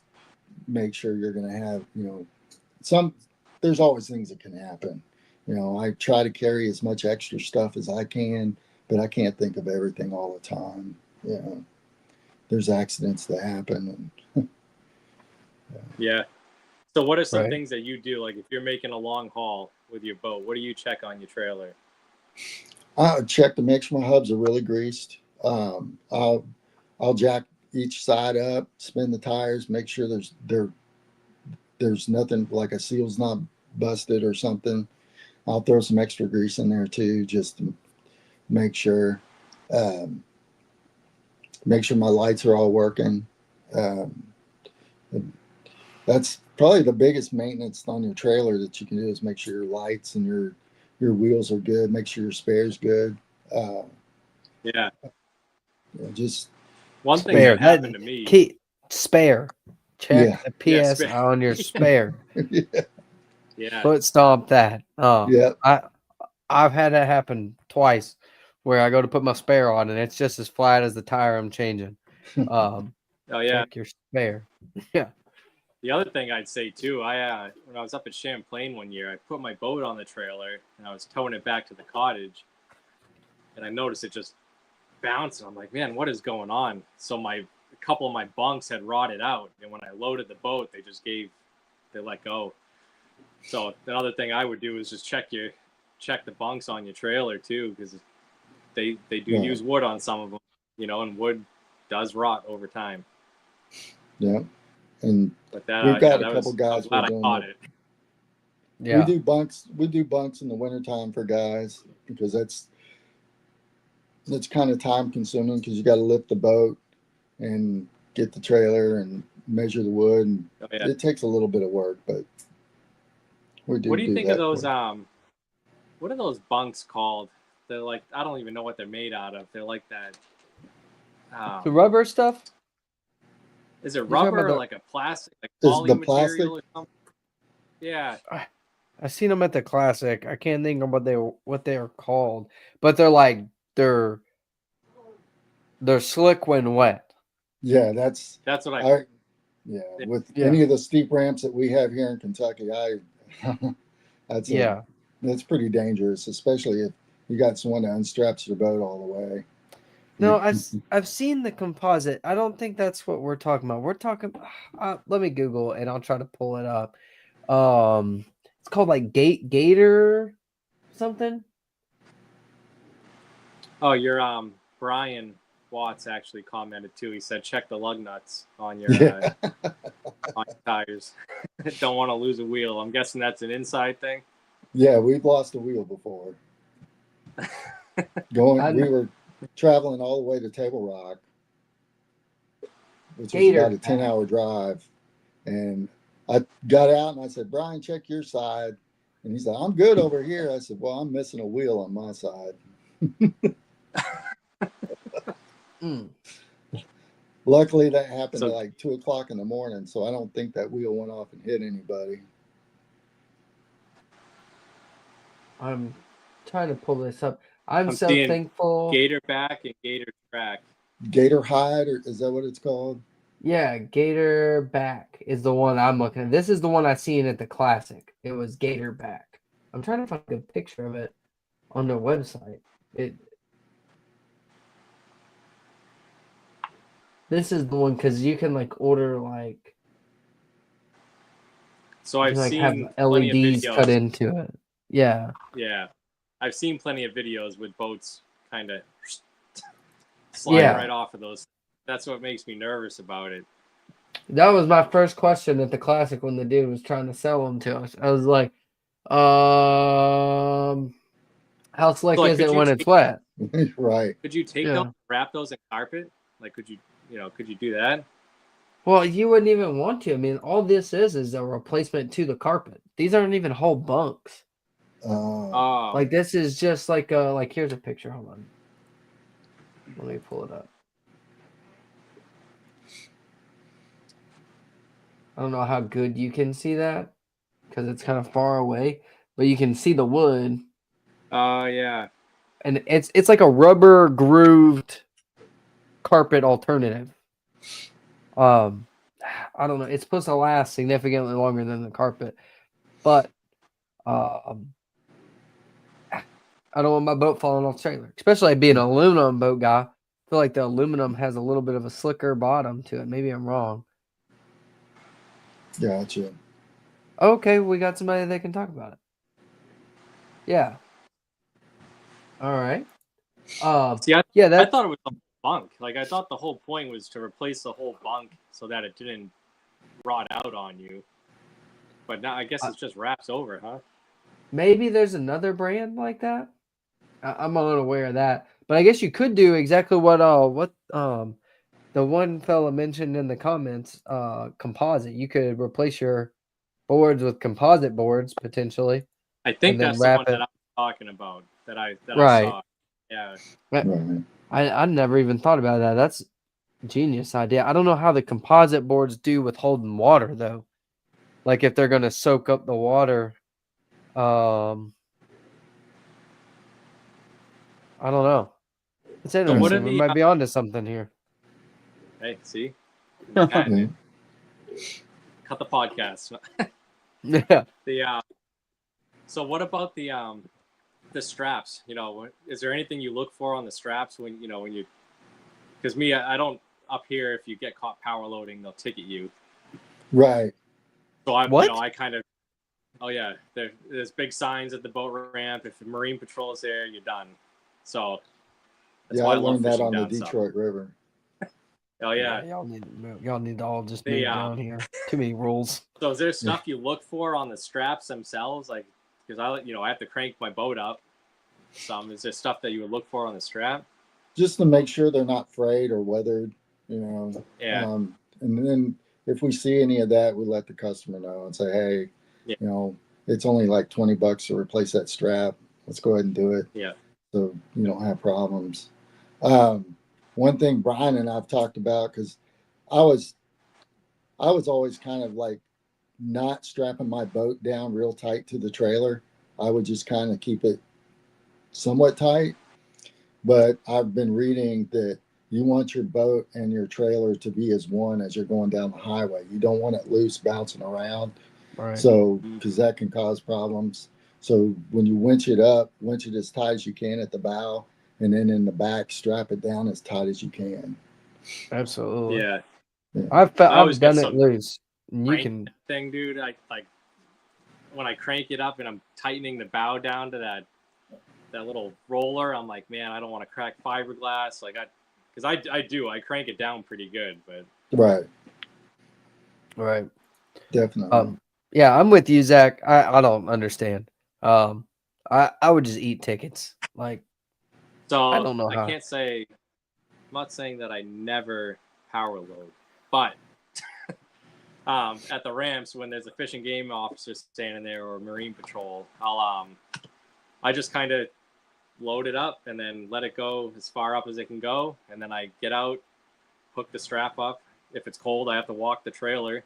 make sure you're going to have, there's always things that can happen. I try to carry as much extra stuff as I can, but I can't think of everything all the time. There's accidents that happen. Yeah. So what are some things that you do? Like if you're making a long haul with your boat, what do you check on your trailer? I check to make sure my hubs are really greased. I'll jack each side up, spin the tires, make sure there's nothing like a seal's not busted or something. I'll throw some extra grease in there too, just to make sure my lights are all working. That's probably the biggest maintenance on your trailer that you can do is make sure your lights and your wheels are good. Make sure your spare's good. Just one thing that happened to me. Spare. Check the PSI on your spare. Yeah. Foot stomp that. Yeah. I've had that happen twice where I go to put my spare on and it's just as flat as the tire I'm changing. Oh yeah. Check your spare. Yeah. The other thing I'd say too, when I was up at Champlain one year, I put my boat on the trailer and I was towing it back to the cottage, and I noticed it just bouncing. I'm like, man, what is going on? So a couple of my bunks had rotted out, and when I loaded the boat, they let go. So another thing I would do is just check the bunks on your trailer too, because they do use wood on some of them, and wood does rot over time. Yeah, and we've got a couple guys who are doing it. Yeah, we do bunks. We do bunks in the wintertime for guys because that's kind of time consuming because you got to lift the boat and get the trailer and measure the wood, and it takes a little bit of work, but we do. What do you think of those? What are those bunks called? They're like, I don't even know what they're made out of. They're like that. The rubber stuff. Is it rubber or like a plastic, like poly material or something? Yeah. I seen them at the Classic. I can't think of what they are called, but they're slick when wet. Yeah, that's what I yeah, with any of the steep ramps that we have here in Kentucky, that's pretty dangerous, especially if you got someone that unstraps your boat all the way. No, I've seen the composite. I don't think that's what we're talking about. We're talking. Let me Google and I'll try to pull it up. It's called like Gator something. Oh, your Brian Watts actually commented too. He said, check the lug nuts on your on your tires. Don't want to lose a wheel. I'm guessing that's an inside thing. Yeah, we've lost a wheel before. We were traveling all the way to Table Rock, which was about a 10-hour drive. And I got out and I said, Brian, check your side. And he said, I'm good over here. I said, well, I'm missing a wheel on my side. Luckily, that happened at like 2 o'clock in the morning, so I don't think that wheel went off and hit anybody. I'm trying to pull this up. I'm so thankful. Gator back and Gator track. Gator hide, or is that what it's called? Yeah, Gator back is the one I'm looking at. This is the one I seen at the Classic. It was Gator back. I'm trying to find a picture of it on their website. This is the one because you can like order like. So I've seen have LEDs cut into it. Yeah. Yeah, I've seen plenty of videos with boats kind of sliding right off of those. That's what makes me nervous about it. That was my first question at the Classic when the dude was trying to sell them to us. I was like, how slick is it when it's wet? Right. Could you take those, wrap those in carpet? Like, could you do that? Well, you wouldn't even want to. I mean, all this is a replacement to the carpet. These aren't even whole bunks. Like this is just like here's a picture. Hold on. Let me pull it up. I don't know how good you can see that because it's kind of far away, but you can see the wood. Yeah. And it's like a rubber grooved carpet alternative. I don't know. It's supposed to last significantly longer than the carpet, but I don't want my boat falling off the trailer, especially being an aluminum boat guy. I feel like the aluminum has a little bit of a slicker bottom to it. Maybe I'm wrong. Gotcha. Okay, we got somebody that can talk about it. Yeah. All right. See, I thought it was a bunk. Like, I thought the whole point was to replace the whole bunk so that it didn't rot out on you. But now I guess it's just wraps over, huh? Maybe there's another brand like that. I'm unaware of that, but I guess you could do exactly what the one fella mentioned in the comments. Composite. You could replace your boards with composite boards potentially. I think that's the one that I'm talking about. That I saw. Yeah. I never even thought about that. Genius idea. I don't know how the composite boards do with holding water though. Like if they're gonna soak up the water. I don't know. It's interesting. We might be onto something here. Hey, see? Yeah. Cut the podcast. Yeah. So what about the straps? Is there anything you look for on the straps when you? Because me, I don't up here. If you get caught power loading, they'll ticket you. Right. So I kind of. Oh yeah, there's big signs at the boat ramp. If the Marine Patrol is there, you're done. So. That's why I learned that on the Detroit River. Oh yeah. Y'all need to all just move down here. Too many rules. So is there stuff you look for on the straps themselves? Like, because I have to crank my boat up. Is there stuff that you would look for on the strap? Just to make sure they're not frayed or weathered, Yeah. And then if we see any of that, we let the customer know and say, hey, it's only like $20 to replace that strap. Let's go ahead and do it. Yeah. So you don't have problems. One thing Brian and I've talked about, because I was always kind of like not strapping my boat down real tight to the trailer. I would just kind of keep it somewhat tight. But I've been reading that you want your boat and your trailer to be as one as you're going down the highway. You don't want it loose bouncing around. Right. So, because that can cause problems. So when you winch it up, winch it as tight as you can at the bow, and then in the back, strap it down as tight as you can. Absolutely. Yeah. I've done it loose. And you can thing, dude. I like when I crank it up and I'm tightening the bow down to that little roller. I'm like, man, I don't want to crack fiberglass. Like because I crank it down pretty good, but right. Definitely. Yeah, I'm with you, Zach. I don't understand. I would just eat tickets. Like, so I don't know how. I can't say. I'm not saying that I never power load, but at the ramps when there's a fish and game officer standing there or Marine Patrol, I just kind of load it up and then let it go as far up as it can go, and then I get out, hook the strap up. If it's cold, I have to walk the trailer.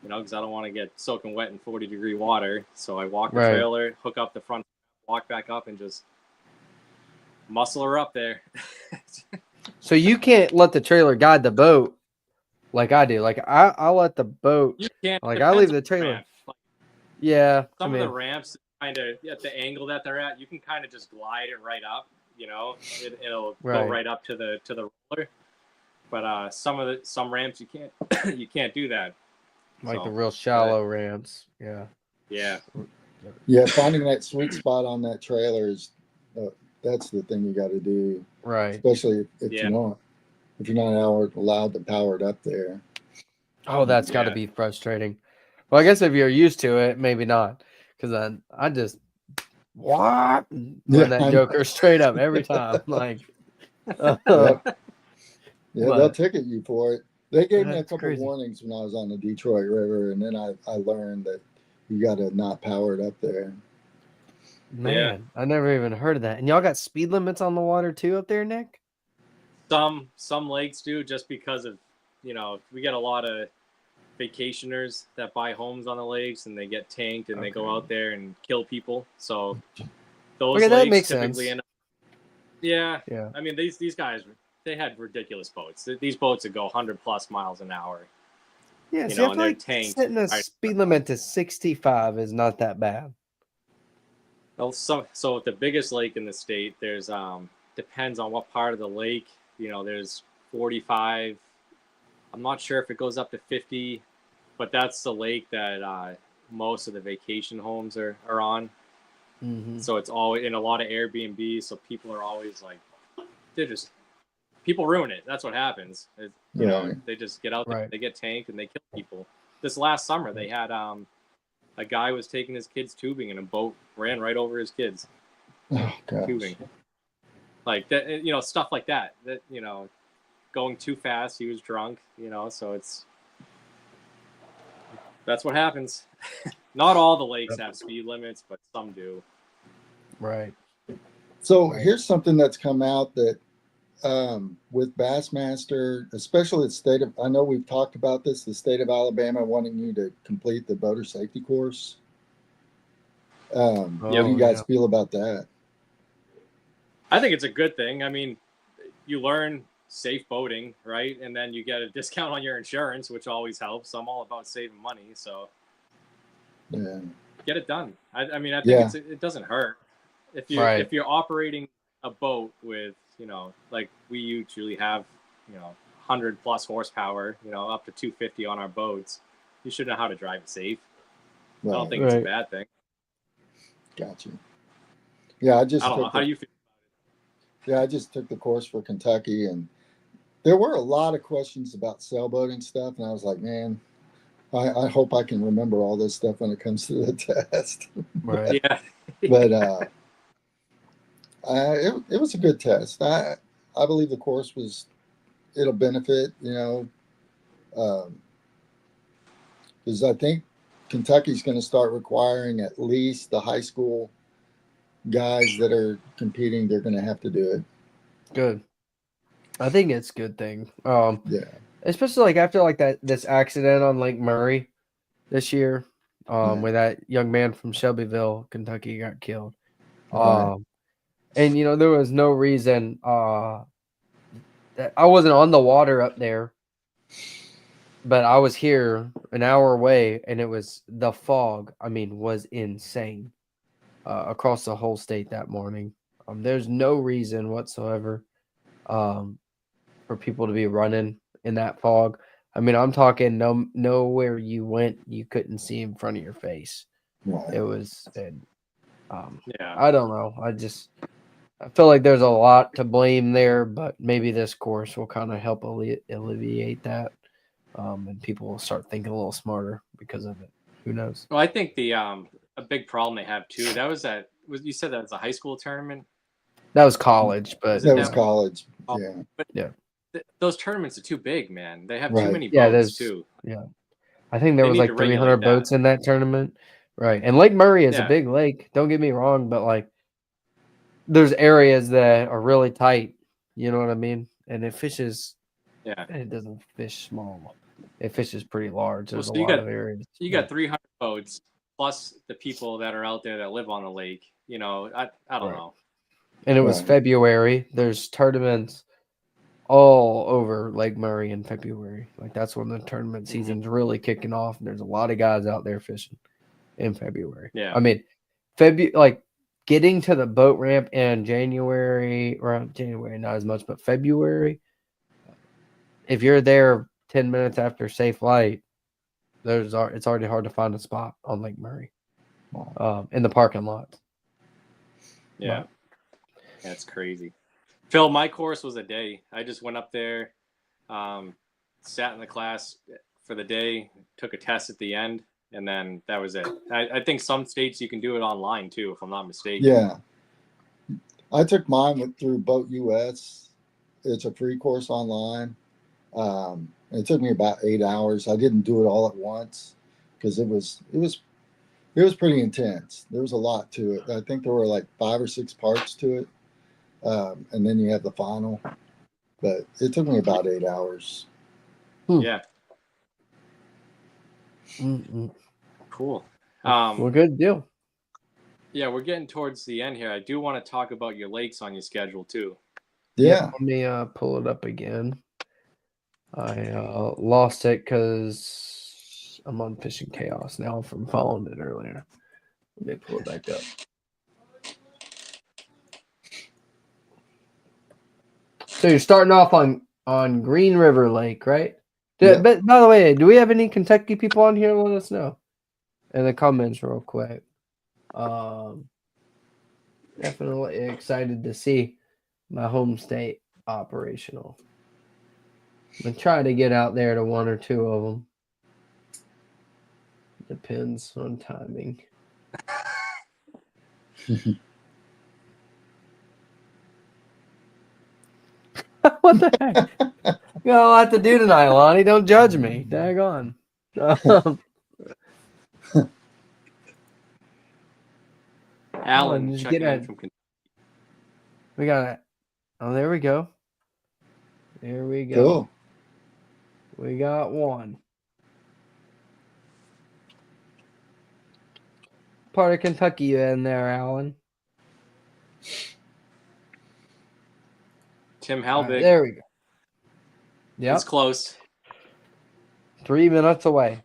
Because I don't want to get soaking wet in 40-degree water. So I walk the trailer, hook up the front, walk back up, and just muscle her up there. So you can't let the trailer guide the boat like I do. Like I'll let the boat. You can't. Like I leave the trailer. Yeah. Some of the ramps, kind of at the angle that they're at, you can kind of just glide it right up. It'll go right up to the roller. But some ramps you can't do that. Like the real shallow ramps. Yeah. Yeah. Yeah. Finding that sweet spot on that trailer is that's the thing you got to do. Right. Especially if you're not allowed to power it up there. Oh, that's got to be frustrating. Well, I guess if you're used to it, maybe not. Because I just run that joker straight up every time. Like, they'll ticket you for it. They gave me a couple warnings when I was on the Detroit River, and then I learned that you got to not power it up there. Man, I never even heard of that. And y'all got speed limits on the water too up there, Nick? Some lakes do, just because of we get a lot of vacationers that buy homes on the lakes and they get tanked and they go out there and kill people. So those lakes typically end up. Yeah. I mean, these guys, they had ridiculous boats. These boats would go 100+ miles an hour. Yeah, I feel like setting a speed limit to 65 is not that bad. Well, so the biggest lake in the state, there's depends on what part of the lake. There's 45. I'm not sure if it goes up to 50, but that's the lake that most of the vacation homes are on. Mm-hmm. So it's always in a lot of Airbnbs. So people are always like, people ruin it. That's what happens. They just get out there, they get tanked, and they kill people. This last summer, they had a guy was taking his kids tubing, and a boat ran right over his kids. Oh, gosh. Tubing. Like that, stuff like that. That going too fast. He was drunk. So that's what happens. Not all the lakes have speed limits, but some do. Right. So here's something that's come out that with Bassmaster, especially the state of, I know we've talked about this, the state of Alabama wanting you to complete the boater safety course. How do you guys feel about that? I think it's a good thing. I mean, you learn safe boating, right? And then you get a discount on your insurance, which always helps. I'm all about saving money, so get it done. I mean, I think it doesn't hurt if you're operating a boat with, like we usually have, 100 plus horsepower, up to 250 on our boats. You should know how to drive it safe. Right. I don't think it's a bad thing. Gotcha. Yeah, I don't know. How do you feel about it? Yeah, I just took the course for Kentucky, and there were a lot of questions about sailboating stuff, and I was like, man, I hope I can remember all this stuff when it comes to the test. Right. Yeah. But it was a good test. I believe the course it'll benefit, because I think Kentucky's going to start requiring at least the high school guys that are competing, they're going to have to do it. Good. I think it's a good thing. Yeah. Especially like after like this accident on Lake Murray this year, where that young man from Shelbyville, Kentucky got killed. And there was no reason that I wasn't on the water up there, but I was here an hour away, and it was the fog. I mean, was insane across the whole state that morning. There's no reason whatsoever for people to be running in that fog. I mean, I'm talking nowhere you went, you couldn't see in front of your face. Right. It was, I don't know. I feel like there's a lot to blame there, but maybe this course will kind of help alleviate that. And people will start thinking a little smarter because of it. Who knows? Well, I think a big problem they have too. You said that was a high school tournament? That was college, but that was college. Yeah. But those tournaments are too big, man. They have too many boats too. Yeah. I think there was like 300 boats in that tournament. Right. And Lake Murray is a big lake. Don't get me wrong, but like there's areas that are really tight. You know what I mean? And it fishes. Yeah. It doesn't fish small. It fishes pretty large. There's a lot of areas. You got 300 boats plus the people that are out there that live on the lake. I don't know. And it was February. There's tournaments all over Lake Murray in February. Like that's when the tournament season's really kicking off. And there's a lot of guys out there fishing in February. Yeah. I mean, like getting to the boat ramp in January, around January, not as much, but February. If you're there 10 minutes after safe light, it's already hard to find a spot on Lake Murray in the parking lot. Yeah. That's crazy. Phil, my course was a day. I just went up there, sat in the class for the day, took a test at the end, and then that was it. I think some states you can do it online too, if I'm not mistaken. Yeah. I took mine through Boat US. It's a free course online. It took me about 8 hours. I didn't do it all at once because it was pretty intense. There was a lot to it. I think there were like 5 or 6 parts to it. And then you have the final, but it took me about 8 hours. Yeah. Cool. Well, good deal. Yeah, we're getting towards the end here. I do want to talk about your lakes on your schedule too. Yeah. Let me pull it up again. I lost it because I'm on Fishing Chaos now from following it earlier. Let me pull it back up. So you're starting off on Green River Lake, right? But by the way, do we have any Kentucky people on here? Let us know in the comments real quick. Definitely excited to see my home state operational. I'm going to try to get out there to 1 or 2 of them. Depends on timing. What the heck? You got a lot to do tonight, Lonnie. Don't judge me. Daggone. Alan checking in from Kentucky. We got it. Oh, there we go. Here we go. Cool. We got one. Part of Kentucky you in there, Alan? Tim Halbig. Right, there we go. Yeah, it's close. 3 minutes away.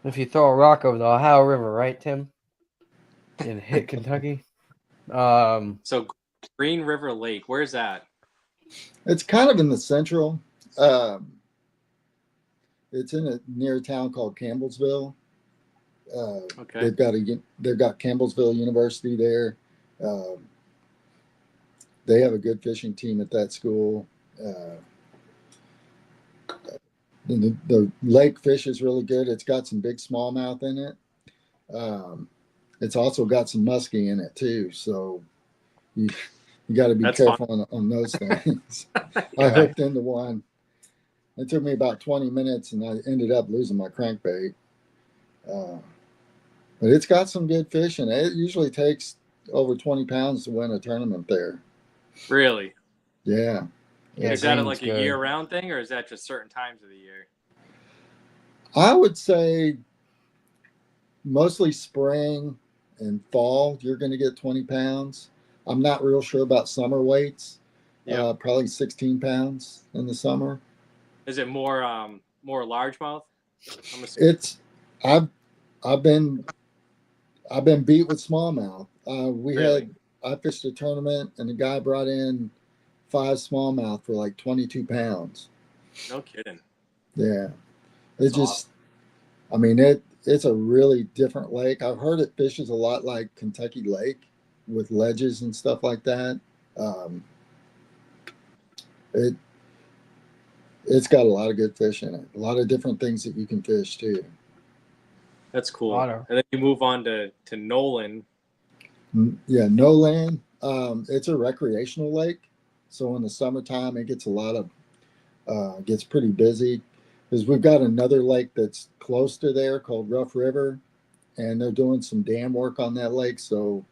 If you throw a rock over the Ohio River, right, Tim? And hit Kentucky. So Green River Lake, where's that? It's kind of in the central. It's in a near a town called Campbellsville. Okay. They've got Campbellsville University there. They have a good fishing team at that school. The lake fish is really good. It's got some big smallmouth in it. It's also got some muskie in it too. So you got to be careful on those things. I hooked into one. It took me about 20 minutes, and I ended up losing my crankbait. But it's got some good fish in it. It usually takes over 20 pounds to win a tournament there. Really? Yeah. Is that like a year-round thing, or is that just certain times of the year? I would say mostly spring and fall, you're going to get 20 pounds. I'm not real sure about summer weights. Yep. Probably 16 pounds in the summer. Is it more largemouth? I've been beat with smallmouth. I fished a tournament, and the guy brought in 5 smallmouth for like 22 pounds. No kidding. Yeah. It's a really different lake. I've heard it fishes a lot like Kentucky Lake with ledges and stuff like that. It's got a lot of good fish in it. A lot of different things that you can fish too. That's cool. And then you move on to Nolan. Yeah, Nolan. It's a recreational lake. So in the summertime, it gets gets pretty busy, because we've got another lake that's close to there called Rough River, and they're doing some dam work on that lake. So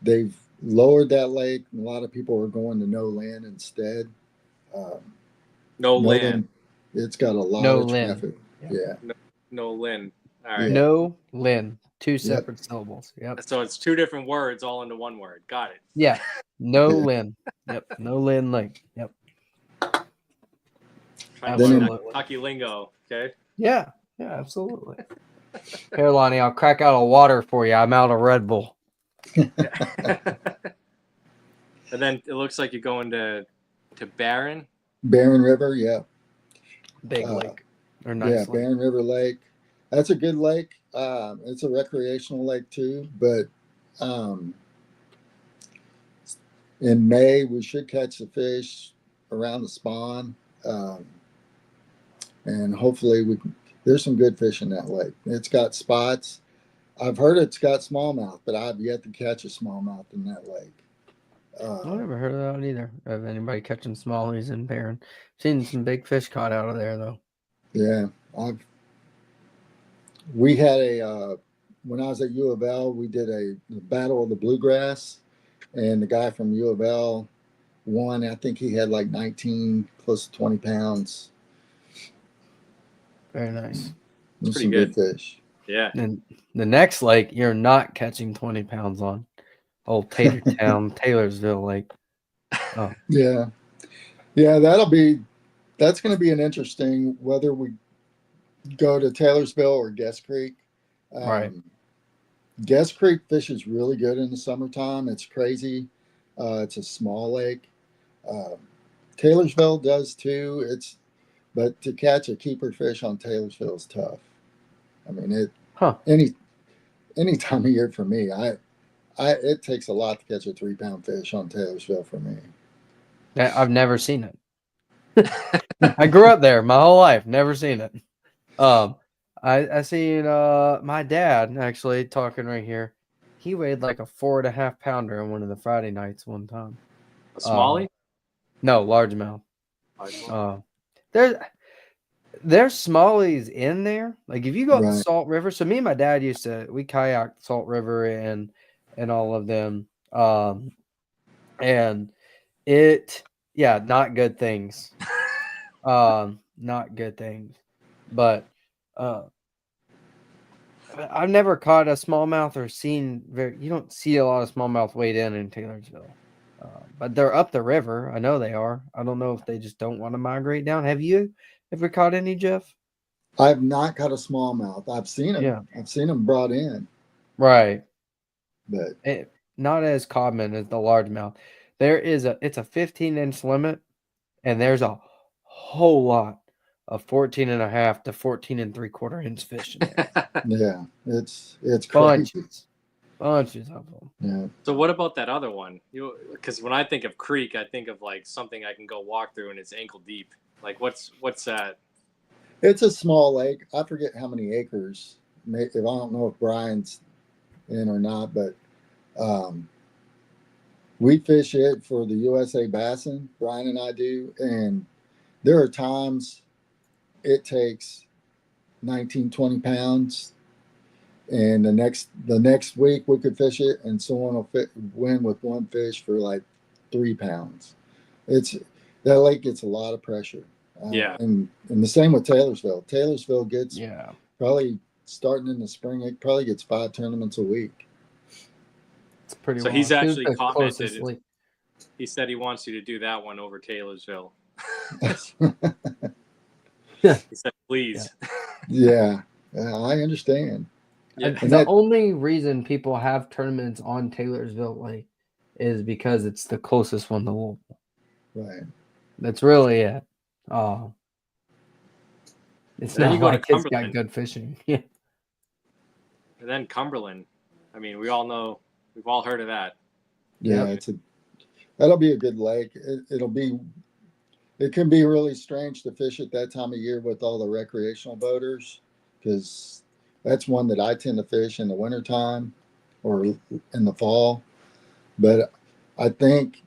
they've lowered that lake, and a lot of people are going to Nolan instead. Nolan. It's got a lot of traffic. Yeah. Nolan. All right. Nolan. 2 separate syllables. Yep. So it's 2 different words all into one word. Got it. Yeah. Nolan. Yep. Nolan Lake. Yep. Kentucky lingo. Okay. Yeah. Yeah, absolutely. Here, Lonnie, I'll crack out a water for you. I'm out of Red Bull. And then it looks like you're going to Barron. Barron River, yeah. Big lake. Or nice lake. Barron River Lake. That's a good lake. It's a recreational lake too, but in May we should catch the fish around the spawn, and hopefully there's some good fish in that lake. It's got spots. I've heard it's got smallmouth, but I've yet to catch a smallmouth in that lake. I've never heard of that one either, of anybody catching smallies in Barron. Seen some big fish caught out of there though. Yeah, we had when I was at U of L, we did the Battle of the Bluegrass, and the guy from U of L won. I think he had like 19, close to 20 pounds. Very nice. Pretty good fish. Yeah. And the next lake, you're not catching 20 pounds on. Old Tatertown, Taylorsville Lake. Oh. Yeah. Yeah, that's going to be an interesting, whether we go to Taylorsville or Guest Creek. Right. Guest Creek fish is really good in the summertime. It's crazy. It's a small lake. Taylorsville does too. But to catch a keeper fish on Taylorsville is tough. I mean, any time of year for me, it takes a lot to catch a 3-pound fish on Taylorsville for me. I've never seen it. I grew up there my whole life, never seen it. I seen my dad actually talking right here. He weighed like a 4.5 pounder on one of the Friday nights one time. A smallie? No, largemouth. There's smallies in there. Like if you go up the Salt River. So me and my dad we kayaked Salt River and all of them. And Yeah, not good things. Not good things. But I've never caught a smallmouth or seen you don't see a lot of smallmouth weighed in Taylorsville. But they're up the river. I know they are. I don't know if they just don't want to migrate down. Have you ever caught any, Jeff? I've not caught a smallmouth. I've seen them. Yeah. I've seen them brought in. Right. But not as common as the largemouth. It's a 15-inch limit, and there's a whole lot of 14.5 to 14.75-inch fish in there. yeah, it's crazy. Bunches of them. Yeah. So what about that other one? Because when I think of creek, I think of like something I can go walk through and it's ankle deep. Like what's that? It's a small lake. I forget how many acres. If I don't know if Brian's in or not, but we fish it for the USA Basin. Brian and I do, and there are times it takes 19, 20 pounds, and the next week we could fish it, and someone will win with one fish for like 3 pounds. That lake gets a lot of pressure. And the same with Taylorsville. Taylorsville gets probably starting in the spring. It probably gets 5 tournaments a week. It's pretty. So he's actually commented. He said he wants you to do that one over Taylorsville. He said, "Please." Yeah, I understand. Yeah. The only reason people have tournaments on Taylorsville Lake is because it's the closest one to Louisville. Right. That's really it. It's then not you go like to it's got good fishing. Yeah. And then Cumberland. I mean, we all know. We've all heard of that. Yeah, that'll be a good lake. It can be really strange to fish at that time of year with all the recreational boaters, because that's one that I tend to fish in the wintertime or in the fall. But I think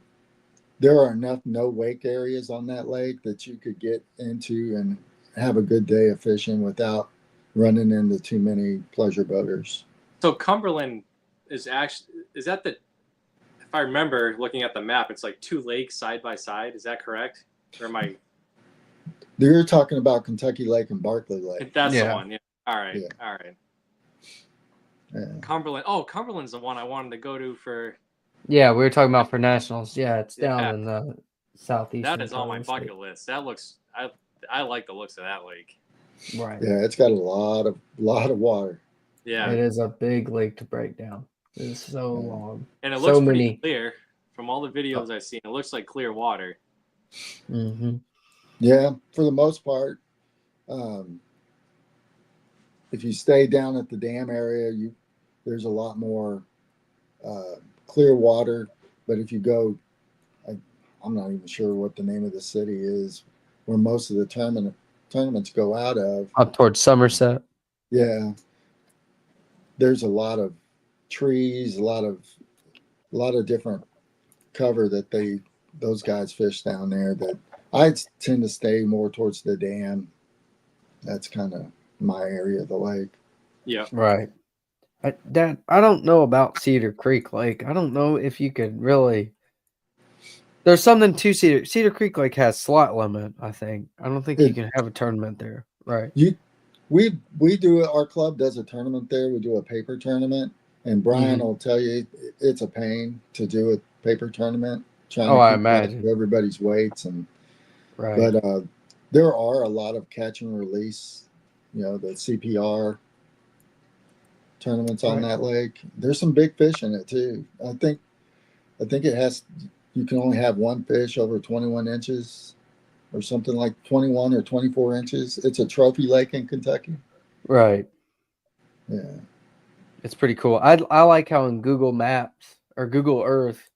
there are enough no wake areas on that lake that you could get into and have a good day of fishing without running into too many pleasure boaters. So Cumberland is that the, if I remember looking at the map, it's like 2 lakes side by side. Is that correct? Or am I? You're talking about Kentucky Lake and Barkley Lake. That's the one. Yeah. All right. Yeah. All right. Yeah. Cumberland. Oh, Cumberland's the one I wanted to go to for. Yeah, we were talking about for nationals. Yeah, it's down in the southeast. That is on my bucket list. That looks. I like the looks of that lake. Right. Yeah, it's got a lot of water. Yeah. It is a big lake to break down. It's so long. And it looks pretty clear from all the videos I've seen. It looks like clear water. Mm-hmm. Yeah, for the most part. If you stay down at the dam area, there's a lot more clear water. But if you go, I'm not even sure what the name of the city is, where most of the tournaments go out of. Up towards Somerset. Yeah, there's a lot of trees, a lot of different cover that those guys fish down there. That I tend to stay more towards the dam. That's kind of my area of the lake. Yeah. Right. Dad, I don't know about Cedar Creek Lake. I don't know if you could really. There's something to Cedar Creek Lake has slot limit, I think. I don't think you can have a tournament there. Right. We do it. Our club does a tournament there. We do a paper tournament, and Brian will tell you it's a pain to do a paper tournament. I imagine everybody's weights right. But there are a lot of catch and release, the CPR tournaments on that lake. There's some big fish in it too. I think you can only have one fish over 21 inches or something, like 21 or 24 inches. It's a trophy lake in Kentucky. Right. Yeah. It's pretty cool. I like how in Google Maps or Google Earth,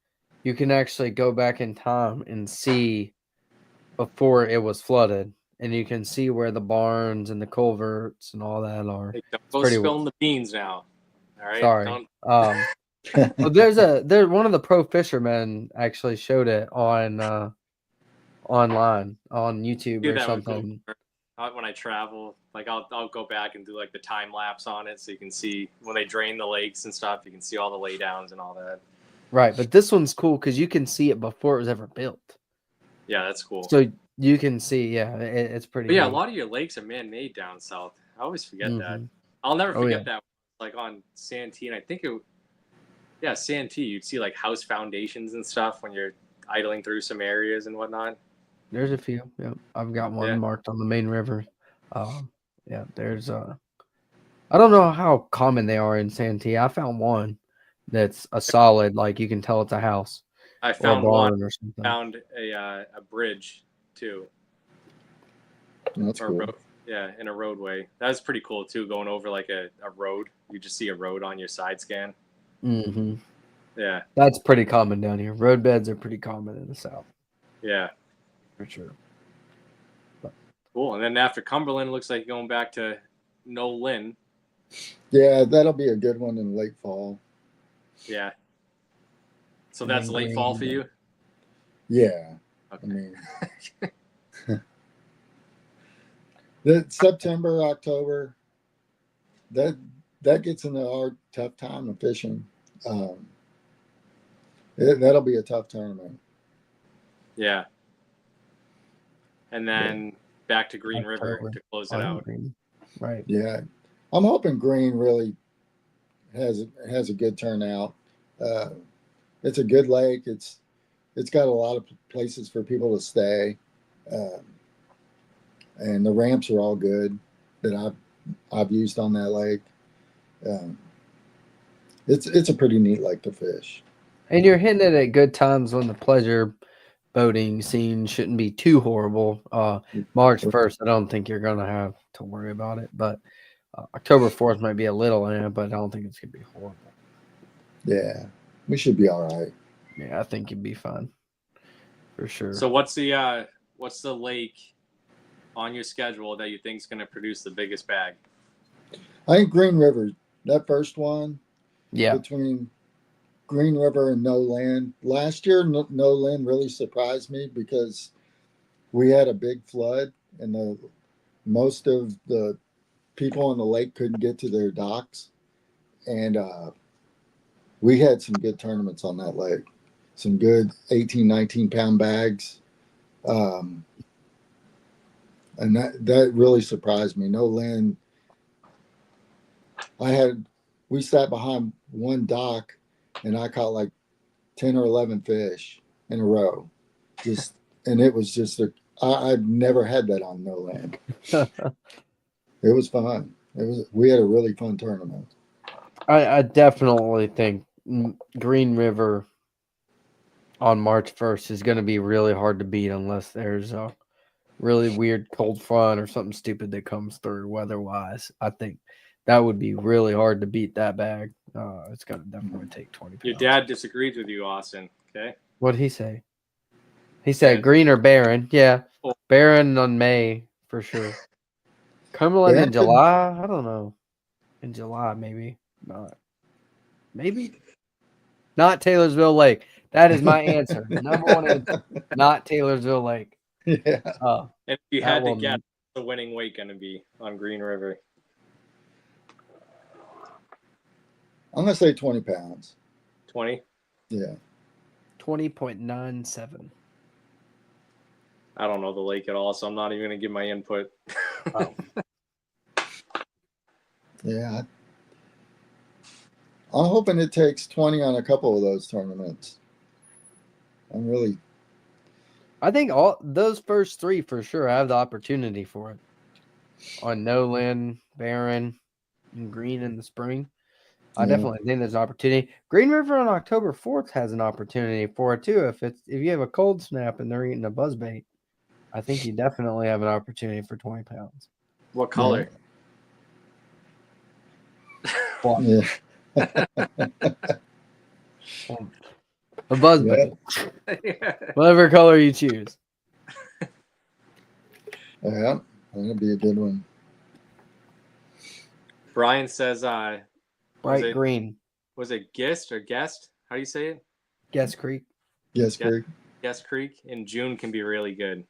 you can actually go back in time and see before it was flooded. And you can see where the barns and the culverts and all that are. Hey, don't go spilling the beans now. All right. Sorry. Well, there's one of the pro fishermen actually showed it on online on YouTube or something. When I travel, like I'll go back and do like the time lapse on it, so you can see when they drain the lakes and stuff. You can see all the laydowns and all that. Right, but this one's cool because you can see it before it was ever built. Yeah, that's cool. So you can see, yeah, it's pretty. But yeah, a neat. lot of your lakes are man-made down south. I always forget that. Mhm. I'll never Oh, forget yeah. that. Like on Santee, and I think Santee, you'd see like house foundations and stuff when you're idling through some areas and whatnot. There's a few. Yeah, I've got one Yeah. marked on the main river. Yeah, there's I don't know how common they are in Santee. I found one that's a solid, like you can tell it's a house I or a found one. barn or something. Found a bridge too, That's or cool. road. Yeah, in a roadway. That was pretty cool too. Going over like a road, you just see a road on your side scan. Mm-hmm. Yeah, That's pretty common down here. Road beds are pretty common in the south, yeah, for sure. cool. And then after Cumberland, it looks like going back to Nolan. Yeah, that'll be a good one in late fall. Yeah. So And that's then late fall for Green. you? Yeah. Okay. I mean, the September, October, that gets into our tough time of fishing. That'll be a tough tournament. Yeah. And then back to Green River October. to close it out. Green. Right. Yeah, I'm hoping Green really has a good turnout. It's a good lake. It's got a lot of places for people to stay, and the ramps are all good that I've used on that lake. It's a pretty neat lake to fish. And you're hitting it at good times when the pleasure boating scene shouldn't be too horrible. March 1st, I don't think you're going to have to worry about it. But October 4th might be a little but I don't think it's going to be horrible. Yeah, we should be all right. Yeah, I think you'd be fine. For sure. So what's the lake on your schedule that you think is going to produce the biggest bag? I think Green River, that first one, yeah, between Green River and No Land. Last year, No Land really surprised me because we had a big flood and most of the people on the lake couldn't get to their docks. And we had some good tournaments on that lake, some good 18, 19-pound bags. And that really surprised me. No Land, we sat behind one dock and I caught like 10 or 11 fish in a row. And it was just I've never had that on No Land. It was fun. We had a really fun tournament. I definitely think Green River on March 1st is going to be really hard to beat unless there's a really weird cold front or something stupid that comes through weather-wise. I think that would be really hard to beat that bag. It's going to definitely take 20 pounds. Your dad disagrees with you, Austin. Okay. What'd he say? He said green or barren. Yeah, barren on May for sure. Cumberland in July? I don't know. In July, maybe. Not. Maybe. Not Taylorsville Lake. That is my answer. Number one answer. Not Taylorsville Lake. Yeah. And if you had to guess the winning weight going to be on Green River? I'm going to say 20 pounds. 20? Yeah. 20.97. I don't know the lake at all, so I'm not even going to give my input. Oh. Yeah. I'm hoping it takes 20 on a couple of those tournaments. I think all those first three for sure have the opportunity for it. On No Land, Barren, and Green in the spring. I definitely think there's an opportunity. Green River on October 4th has an opportunity for it too. If you have a cold snap and they're eating a buzzbait, I think you definitely have an opportunity for 20 pounds. What color? Yeah. A buzzbait. Whatever color you choose. Yeah, that'll be a good one. Brian says bright green. Was it Gist or Guest? How do you say it? Guest Creek. Guest Creek. Guest Creek in June can be really good.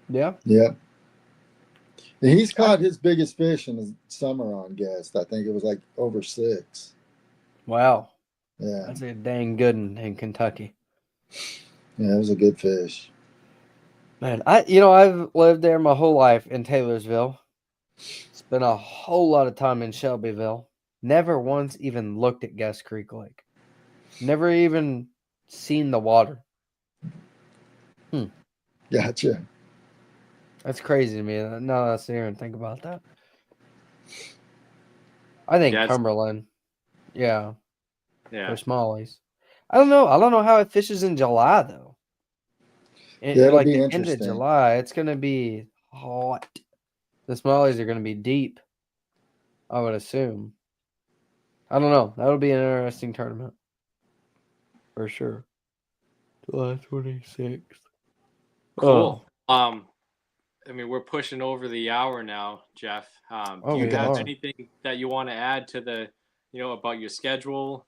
Yeah. Yeah. He's caught his biggest fish in the summer on Guest. I think it was like over 6. Wow. Yeah. That's a dang good one in Kentucky. Yeah, it was a good fish. Man, I've lived there my whole life in Taylorsville. Spent a whole lot of time in Shelbyville. Never once even looked at Guest Creek Lake. Never even seen the water. Gotcha. That's crazy to me. Now that I sit here and think about that. I think Cumberland. Yeah. For smallies. I don't know. I don't know how it fishes in July though. It'll Like be the end of interesting. July, it's gonna be hot. The smallies are gonna be deep, I would assume. I don't know. That'll be an interesting tournament. For sure. July 26th. Cool. I mean, we're pushing over the hour now, Jeff. Do you have anything that you want to add to the, about your schedule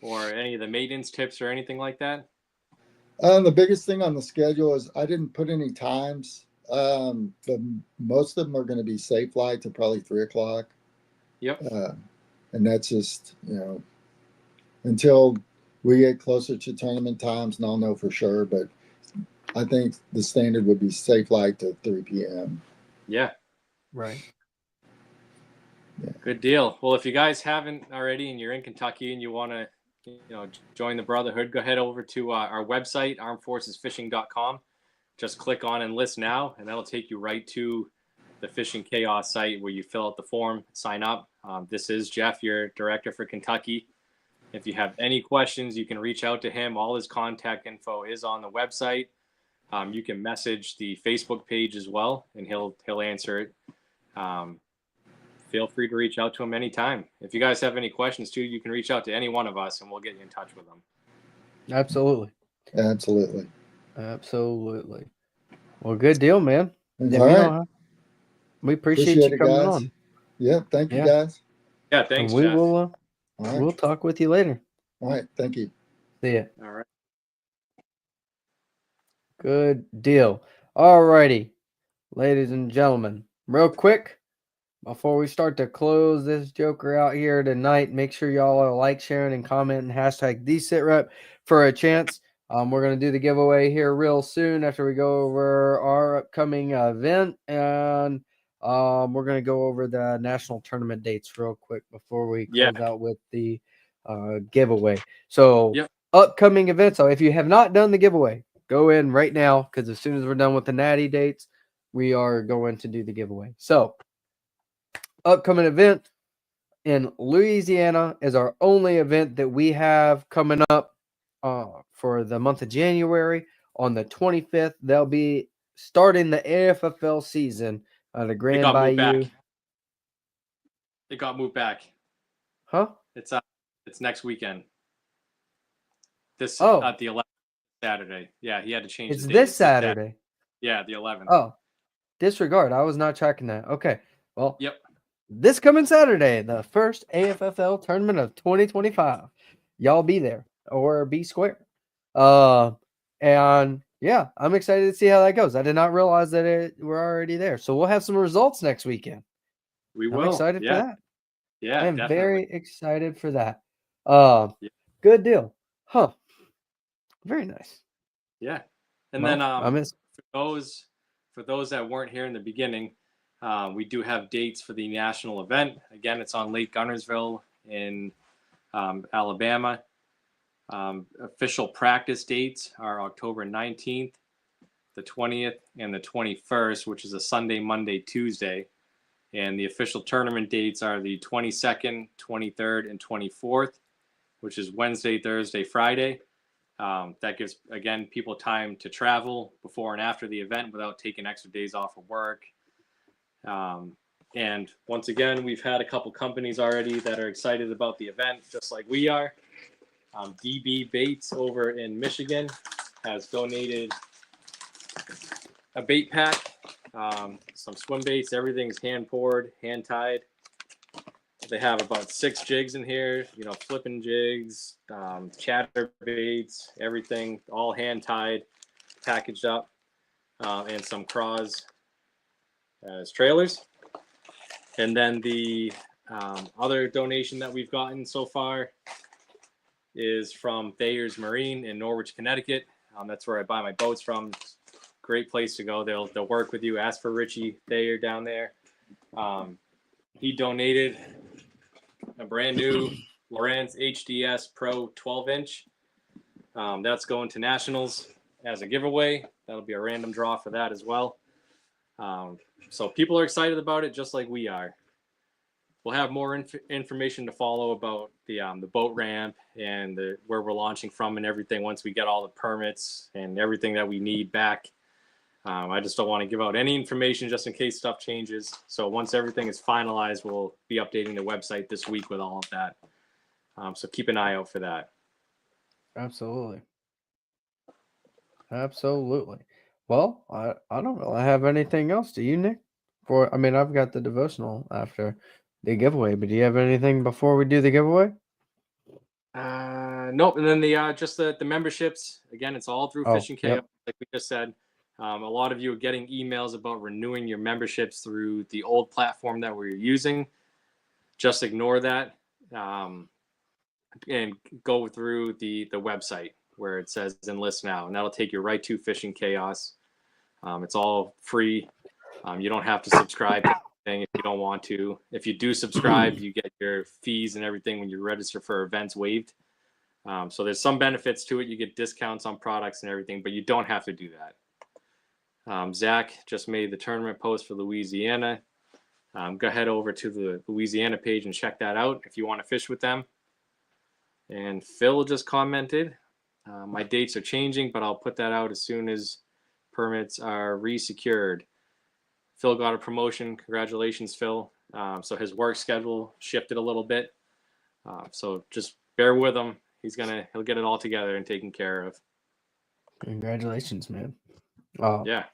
or any of the maintenance tips or anything like that? The biggest thing on the schedule is I didn't put any times. Most of them are going to be safe flight to probably 3 o'clock. Yep. And that's just, until we get closer to tournament times, and I'll know for sure. But I think the standard would be safe flight to 3 p.m. Yeah. Right. Yeah. Good deal. Well, if you guys haven't already and you're in Kentucky and you want to, join the Brotherhood, go head over to our website, armedforcesfishing.com. Just click on Enlist Now, and that'll take you right to the Fishing Chaos site where you fill out the form, sign up. This is Jeff, your director for Kentucky. If you have any questions, you can reach out to him. All his contact info is on the website. You can message the Facebook page as well, and he'll answer it. Feel free to reach out to him anytime. If you guys have any questions too, you can reach out to any one of us and we'll get you in touch with them. Absolutely. Absolutely. Well, good deal, man. All right. We appreciate you coming on. Yeah. Thank you, guys. Yeah. Thanks, and Jeff. We'll talk with you later. All right. Thank you. See ya. All right. Good deal. All righty, ladies and gentlemen, real quick, before we start to close this joker out here tonight, make sure y'all are like, sharing, and commenting hashtag #TheSITREP for a chance. We're going to do the giveaway here real soon after we go over our upcoming event, and we're going to go over the national tournament dates real quick before we close out with the giveaway. So upcoming events. So if you have not done the giveaway, go in right now, because as soon as we're done with the natty dates, we are going to do the giveaway. So upcoming event in Louisiana is our only event that we have coming up for the month of January. On the 25th, they'll be starting the AFFL season at the Grand Bayou. It got moved back. Huh? It's next weekend. The 11th Saturday. Yeah, he had to change. It's this Saturday. Yeah, the 11th. Oh, disregard. I was not tracking that. Okay. Well. Yep. This coming Saturday, the first AFFL tournament of 2025. Y'all be there or be square. And yeah, I'm excited to see how that goes. I did not realize that we're already there. So we'll have some results next weekend. I'm excited for that. Yeah, I'm definitely. very excited for that. Good deal. Huh. Very nice. Yeah. And then for those that weren't here in the beginning, we do have dates for the national event. Again, it's on Lake Gunnersville in Alabama. Official practice dates are October 19th, the 20th, and the 21st, which is a Sunday, Monday, Tuesday. And the official tournament dates are the 22nd, 23rd, and 24th, which is Wednesday, Thursday, Friday. That gives, again, people time to travel before and after the event without taking extra days off of work. And once again, we've had a couple companies already that are excited about the event, just like we are. DB Baits over in Michigan has donated a bait pack, some swim baits. Everything's hand poured, hand tied. They have about 6 jigs in here, flipping jigs, chatter baits, everything, all hand tied, packaged up, and some craws as trailers. And then the other donation that we've gotten so far is from Thayer's Marine in Norwich, Connecticut. That's where I buy my boats from. Great place to go. They'll work with you. Ask for Richie Thayer down there. He donated a brand new Lowrance HDS Pro 12-inch. That's going to Nationals as a giveaway. That'll be a random draw for that as well. So people are excited about it, just like we are. We'll have more information to follow about the boat ramp and where we're launching from and everything once we get all the permits and everything that we need back. I just don't want to give out any information just in case stuff changes. So once everything is finalized, we'll be updating the website this week with all of that. So keep an eye out for that. Absolutely. Well, I don't really have anything else. Do you, Nick? I've got the devotional after the giveaway, but do you have anything before we do the giveaway? Nope. And then just the memberships, again, it's all through Fishing Chaos, yep. like we just said. A lot of you are getting emails about renewing your memberships through the old platform that we're using. Just ignore that and go through the website where it says enlist now, and that'll take you right to Fishing Chaos. It's all free. You don't have to subscribe to anything if you don't want to. If you do subscribe, you get your fees and everything when you register for events waived. So there's some benefits to it. You get discounts on products and everything, but you don't have to do that. Zach just made the tournament post for Louisiana. Go ahead over to the Louisiana page and check that out if you want to fish with them. And Phil just commented, my dates are changing, but I'll put that out as soon as permits are resecured. Phil got a promotion. Congratulations, Phil. So his work schedule shifted a little bit. So just bear with him. He'll get it all together and taken care of. Congratulations, man. Yeah.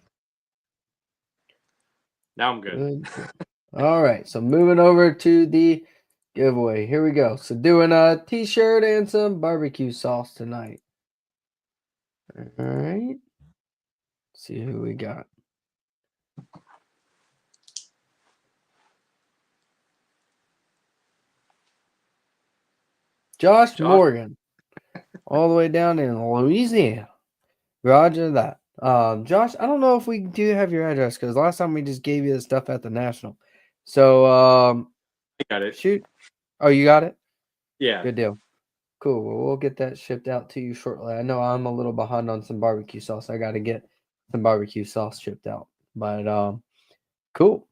Now I'm good. All right. So moving over to the giveaway. Here we go. So doing a t-shirt and some barbecue sauce tonight. All right. Let's see who we got. Josh Morgan. All the way down in Louisiana. Roger that. Josh, I don't know if we do have your address because last time we just gave you the stuff at the National. So I got it. Shoot. Oh, you got it? Yeah. Good deal. Cool. Well, we'll get that shipped out to you shortly. I know I'm a little behind on some barbecue sauce. I got to get some barbecue sauce shipped out. But cool.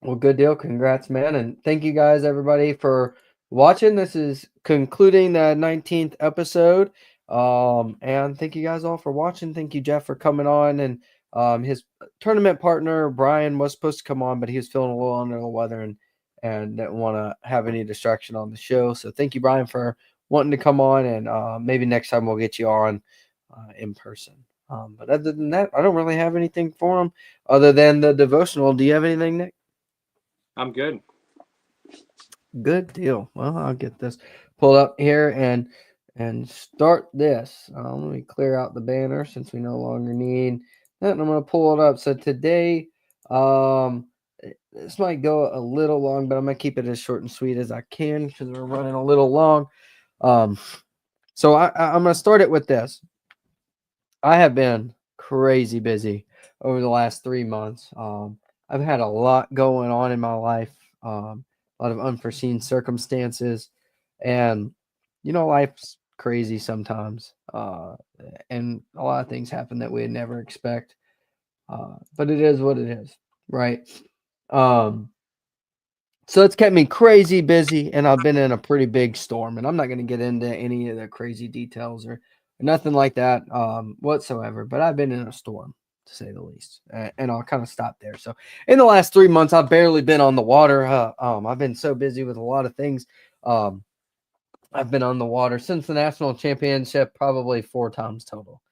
Well, good deal. Congrats, man. And thank you guys, everybody, for watching. This is concluding the 19th episode. And thank you guys all for watching. Thank you, Jeff, for coming on. And his tournament partner, Brian, was supposed to come on, but he was feeling a little under the weather and didn't want to have any distraction on the show. So thank you, Brian, for wanting to come on. And maybe next time we'll get you on in person. But other than that, I don't really have anything for him other than the devotional. Do you have anything, Nick? I'm good. Good deal. Well, I'll get this pulled up here and start this. Let me clear out the banner since we no longer need that. And I'm going to pull it up. So today, this might go a little long, but I'm going to keep it as short and sweet as I can because we're running a little long. So I'm going to start it with this. I have been crazy busy over the last 3 months. I've had a lot going on in my life, a lot of unforeseen circumstances, and life's crazy sometimes, and a lot of things happen that we'd never expect, but it is what it is, right? So it's kept me crazy busy, and I've been in a pretty big storm, and I'm not going to get into any of the crazy details or nothing like that whatsoever, but I've been in a storm, to say the least, and I'll kind of stop there. So in the last 3 months, I've barely been on the water. I've been so busy with a lot of things. I've been on the water since the national championship probably 4 times total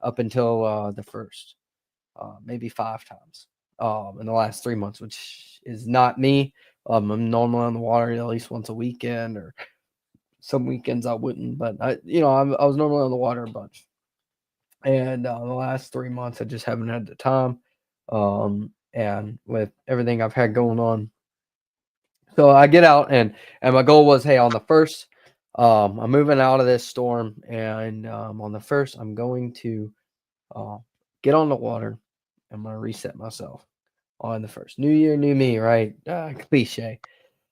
up until the first, maybe 5 times in the last 3 months, which is not me. I'm normally on the water at least once a weekend, or some weekends I wouldn't, but I was normally on the water a bunch. And the last 3 months, I just haven't had the time. And with everything I've had going on, so I get out, and my goal was, hey, on the first, I'm moving out of this storm, and on the first, I'm going to get on the water. I'm going to reset myself on the first. New year, new me, right? Cliche.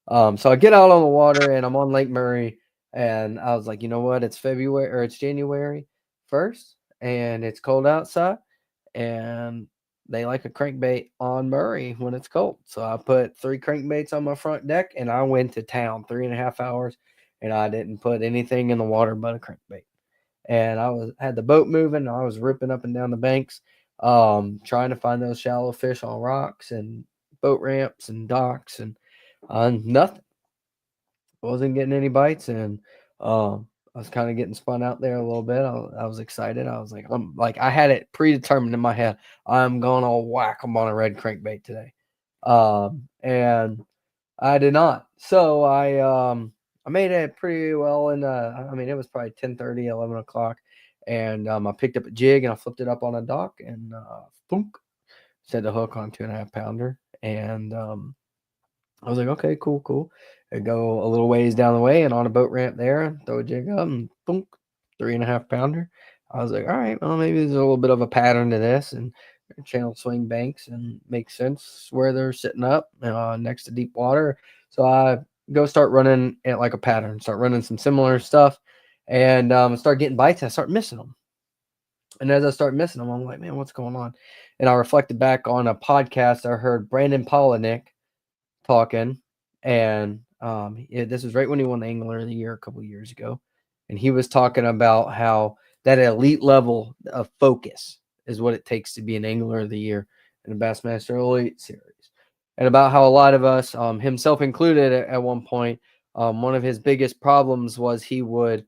So I get out on the water, and I'm on Lake Murray, and I was like, you know what? It's February, or it's January 1st, and it's cold outside, and they like a crankbait on Murray when it's cold. So I put 3 crankbaits on my front deck, and I went to town 3.5 hours, and I didn't put anything in the water but a crankbait. And I had the boat moving. I was ripping up and down the banks, trying to find those shallow fish on rocks and boat ramps and docks, and nothing. Wasn't getting any bites, and I was kind of getting spun out there a little bit. I was excited. I was like, I had it predetermined in my head. I'm gonna whack them on a red crankbait today, and I did not. So I made it pretty well. And I mean, it was probably 10:30, 11 o'clock, and I picked up a jig and I flipped it up on a dock, and boom, set the hook on 2.5 pounder, and I was like, okay, cool. I go a little ways down the way and on a boat ramp there, throw a jig up, and boom, 3.5 pounder. I was like, all right, well, maybe there's a little bit of a pattern to this, and channel swing banks and makes sense where they're sitting up next to deep water. So I go start running it like a pattern, start running some similar stuff, and start getting bites. And I start missing them. And as I start missing them, I'm like, man, what's going on? And I reflected back on a podcast I heard Brandon Polinick talking, and this was right when he won the Angler of the Year a couple of years ago, and he was talking about how that elite level of focus is what it takes to be an Angler of the Year in the Bassmaster Elite Series, and about how a lot of us, himself included, at one point, one of his biggest problems was he would,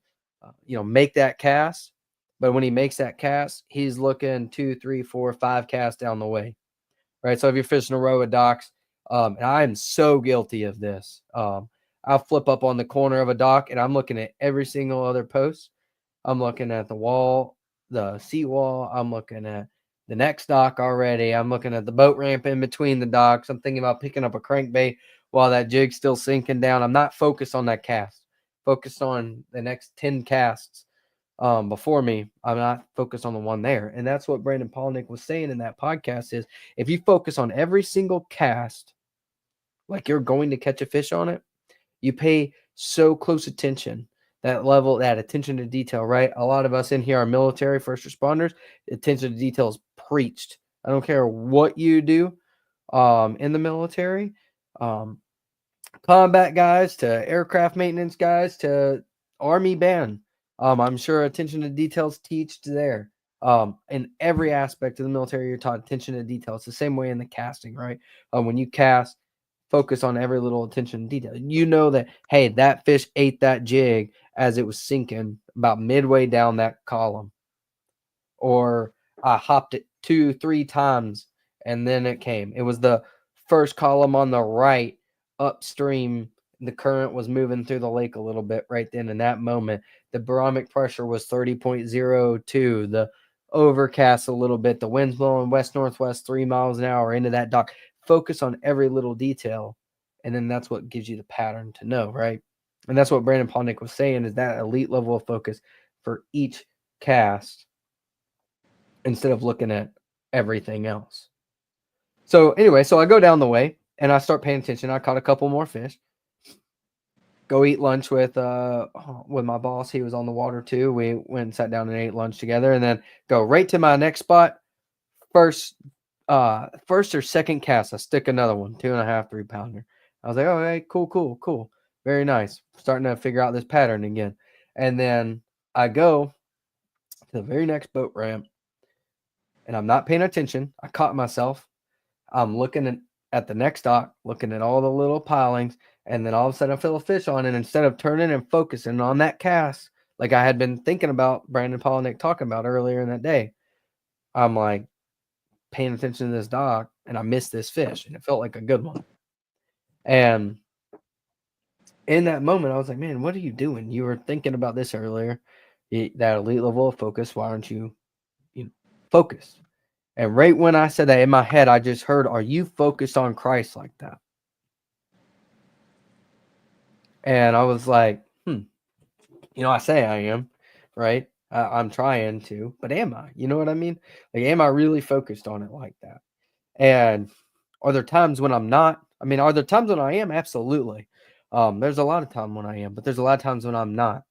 make that cast, but when he makes that cast, he's looking 2, 3, 4, 5 casts down the way, right? So if you're fishing a row of docks, and I am so guilty of this. I'll flip up on the corner of a dock, and I'm looking at every single other post. I'm looking at the wall, the seawall. I'm looking at the next dock already. I'm looking at the boat ramp in between the docks. I'm thinking about picking up a crankbait while that jig's still sinking down. I'm not focused on that cast. Focused on the next 10 casts before me. I'm not focused on the one there. And that's what Brandon Polnick was saying in that podcast is, if you focus on every single cast like you're going to catch a fish on it, you pay so close attention, that level, that attention to detail, right? A lot of us in here are military first responders. Attention to detail is preached. I don't care what you do in the military, combat guys to aircraft maintenance guys to Army band. I'm sure attention to details teached there. In every aspect of the military, you're taught attention to detail. It's the same way in the casting, right? When you cast, focus on every little attention to detail. You know that, hey, that fish ate that jig as it was sinking about midway down that column. Or I hopped it 2, 3 times and then it came. It was the first column on the right upstream. The current was moving through the lake a little bit right then. In that moment, the barometric pressure was 30.02. The overcast a little bit. The wind's blowing west-northwest 3 miles an hour into that dock. Focus on every little detail, and then that's what gives you the pattern to know, right? And that's what Brandon Polnick was saying, is that elite level of focus for each cast instead of looking at everything else. So anyway, so I go down the way and I start paying attention. I caught a couple more fish. Go eat lunch with my boss. He was on the water too. We went and sat down and ate lunch together, and then go right to my next spot. First or second cast, I stick another one, 2.5, 3 pounder. I was like, oh, hey, cool. Very nice. Starting to figure out this pattern again. And then I go to the very next boat ramp, and I'm not paying attention. I caught myself. I'm looking at the next dock, looking at all the little pilings, and then all of a sudden I feel a fish on it. Instead of turning and focusing on that cast, like I had been thinking about Brandon Polnick talking about earlier in that day, I'm like paying attention to this dock, and I missed this fish, and it felt like a good one. And in that moment, I was like, man, what are you doing? You were thinking about this earlier, that elite level of focus. Why aren't you focused? And right when I said that, in my head, I just heard, are you focused on Christ like that? And I was like, I say I am, right? I'm trying to, but am I? You know what I mean? Like, am I really focused on it like that? And are there times when I'm not? I mean, are there times when I am? Absolutely. There's a lot of time when I am, but there's a lot of times when I'm not.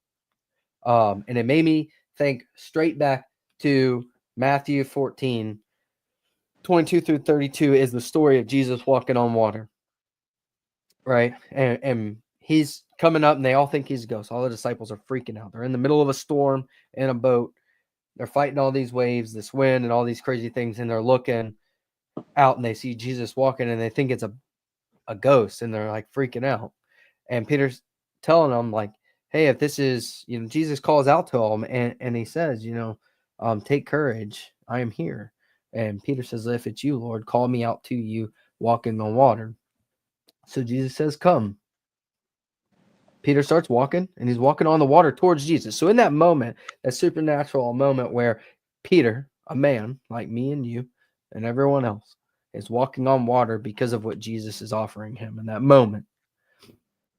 And it made me think straight back to Matthew 14, 22 through 32 is the story of Jesus walking on water, right? And he's coming up and they all think he's a ghost. All the disciples are freaking out. They're in the middle of a storm in a boat. They're fighting all these waves, this wind, and all these crazy things. And they're looking out and they see Jesus walking and they think it's a ghost and they're like freaking out. And Peter's telling them, like, hey, if this is, Jesus calls out to him and he says, take courage. I am here. And Peter says, if it's you, Lord, call me out to you walking on water. So Jesus says, come. Peter starts walking and he's walking on the water towards Jesus. So in that moment, that supernatural moment where Peter, a man like me and you and everyone else, is walking on water because of what Jesus is offering him in that moment,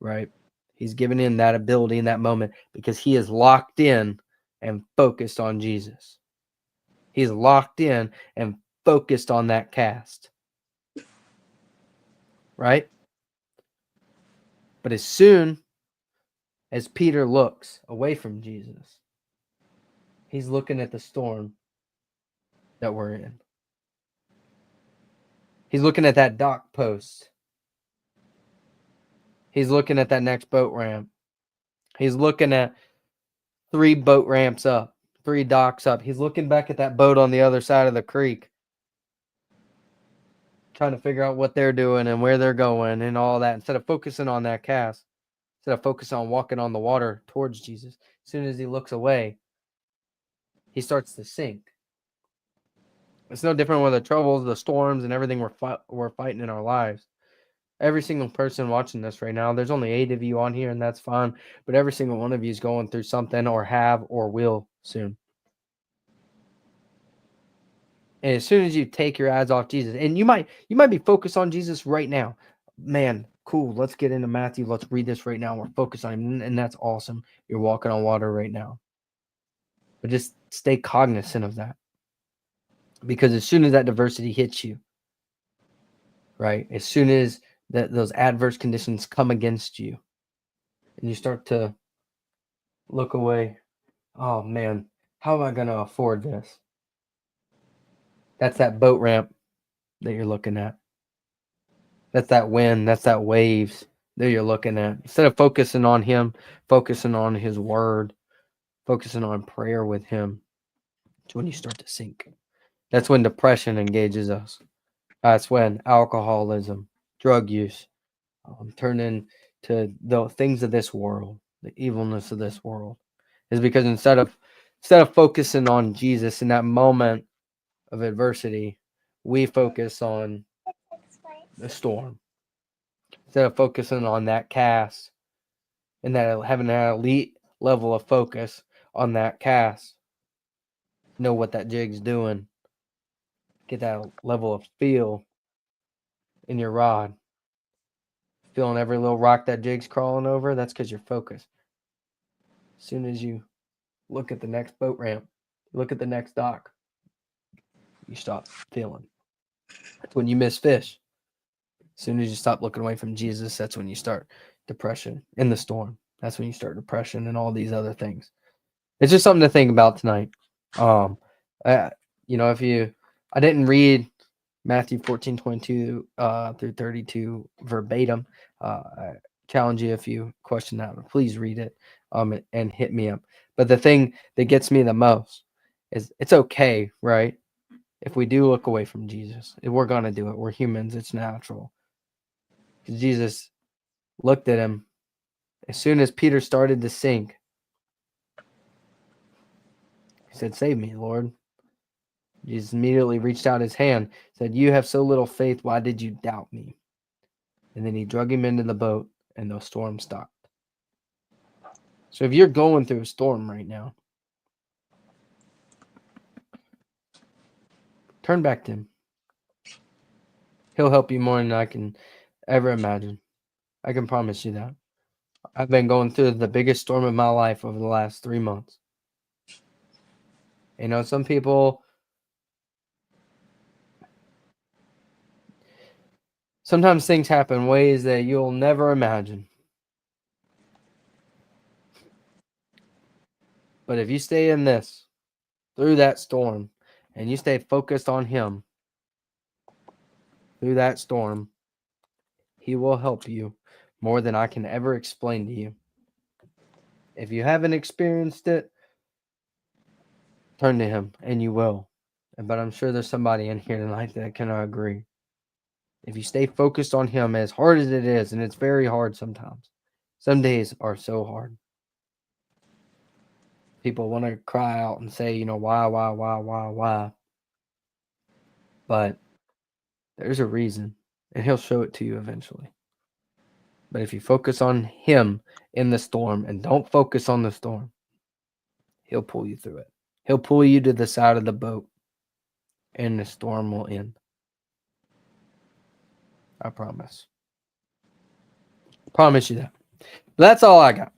right? He's given him that ability in that moment because he is locked in and focused on Jesus. He's locked in and focused on that cast, right? But as soon as Peter looks away from Jesus, he's looking at the storm that we're in. He's looking at that dock post. He's looking at that next boat ramp. He's looking at 3 boat ramps up, 3 docks up. He's looking back at that boat on the other side of the creek, trying to figure out what they're doing and where they're going and all that, instead of focusing on that cast, instead of focusing on walking on the water towards Jesus. As soon as he looks away, he starts to sink. It's no different with the troubles, the storms, and everything we're fighting in our lives. Every single person watching this right now, there's only 8 of you on here, and that's fine. But every single one of you is going through something or have or will soon. And as soon as you take your eyes off Jesus, and you might be focused on Jesus right now. Man, cool. Let's get into Matthew. Let's read this right now. We're focused on him, and that's awesome. You're walking on water right now. But just stay cognizant of that. Because as soon as that adversity hits you, right? As soon as those adverse conditions come against you, and you start to look away, oh man, how am I going to afford this? That's that boat ramp that you're looking at. That's that wind. That's that waves that you're looking at. Instead of focusing on him, focusing on his word, focusing on prayer with him, it's when you start to sink. That's when depression engages us. That's when alcoholism, drug use, turn into the things of this world, the evilness of this world. Is because instead of focusing on Jesus in that moment of adversity, we focus on the storm. Instead of focusing on that cast and that having an elite level of focus on that cast, know what that jig's doing, get that level of feel in your rod, feeling every little rock that jig's crawling over, that's because you're focused. As soon as you look at the next boat ramp, look at the next dock, you stop feeling. That's when you miss fish. As soon as you stop looking away from Jesus, that's when you start depression in the storm. That's when you start depression and all these other things. It's just something to think about tonight. I didn't read Matthew 14:22 through 32 verbatim. I challenge you, if you question that, please read it and hit me up. But the thing that gets me the most is it's okay, right? If we do look away from Jesus, we're going to do it. We're humans. It's natural. Because Jesus looked at him as soon as Peter started to sink. He said, "Save me, Lord." Jesus immediately reached out his hand, said, "You have so little faith. Why did you doubt me?" And then he drug him into the boat and the storm stopped. So if you're going through a storm right now, turn back to him. He'll help you more than I can ever imagine. I can promise you that. I've been going through the biggest storm of my life over the last 3 months. You know, some people, sometimes things happen ways that you'll never imagine. But if you stay in this, through that storm, and you stay focused on Him through that storm, He will help you more than I can ever explain to you. If you haven't experienced it, turn to Him, and you will. But I'm sure there's somebody in here tonight that can agree. If you stay focused on Him, as hard as it is, and it's very hard sometimes. Some days are so hard. People want to cry out and say, you know, why? But there's a reason, and He'll show it to you eventually. But if you focus on Him in the storm and don't focus on the storm, He'll pull you through it. He'll pull you to the side of the boat, and the storm will end. I promise. Promise you that. But that's all I got.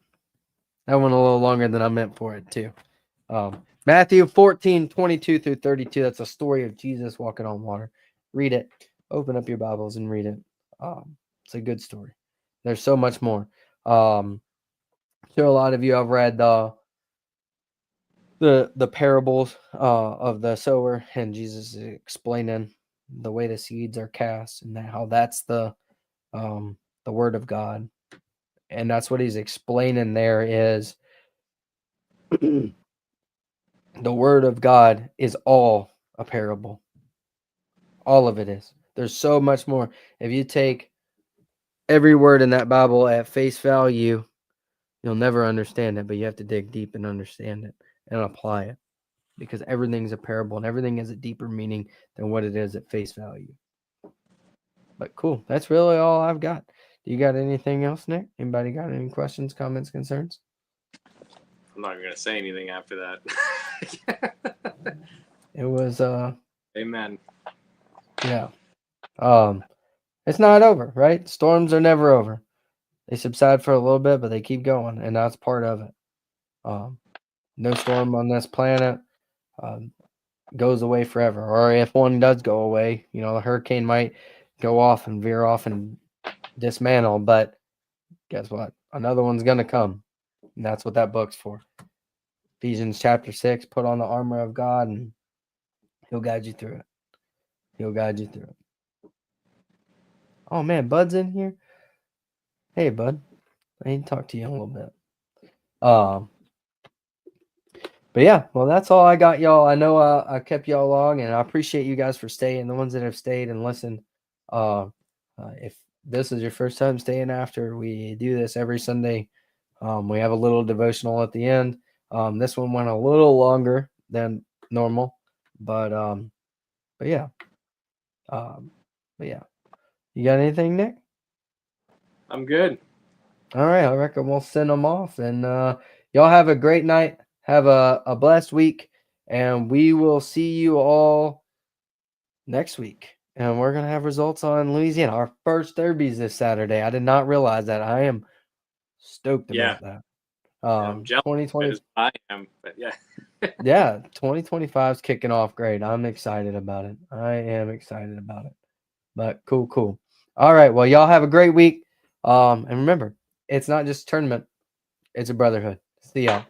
That went a little longer than I meant for it, too. Matthew 14:22-32. That's a story of Jesus walking on water. Read it. Open up your Bibles and read it. It's a good story. There's so much more. I'm sure a lot of you have read the parables of the sower, and Jesus is explaining the way the seeds are cast and how that's the word of God. And that's what he's explaining there is the word of God is all a parable. All of it is. There's so much more. If you take every word in that Bible at face value, you'll never understand it, but you have to dig deep and understand it and apply it, because everything's a parable and everything has a deeper meaning than what it is at face value. But cool. That's really all I've got. Do you got anything else, Nick? Anybody got any questions, comments, concerns? I'm not even going to say anything after that. It was Amen. Yeah. It's not over, right? Storms are never over. They subside for a little bit, but they keep going, and that's part of it. No storm on this planet goes away forever. Or if one does go away, you know, the hurricane might go off and veer off and dismantle, but guess what? Another one's going to come, and that's what that book's for. Ephesians chapter 6, put on the armor of God, and He'll guide you through it. He'll guide you through it. Oh, man, Bud's in here. Hey, Bud. I need to talk to you in a little bit. But yeah, well, that's all I got, y'all. I know I kept y'all long, and I appreciate you guys for staying. The ones that have stayed and listened. If this is your first time staying after, we do this every Sunday. We have a little devotional at the end. This one went a little longer than normal, but yeah. You got anything, Nick? I'm good. All right, I reckon we'll send them off, and y'all have a great night. Have a blessed week, and we will see you all next week. And we're going to have results on Louisiana. Our first derbies this Saturday. I did not realize that. I am stoked about that. I'm jealous 2020. I am, but yeah. Yeah, 2025 is kicking off great. I'm excited about it. I am excited about it. But cool. All right, well, y'all have a great week. And remember, it's not just a tournament. It's a brotherhood. See y'all.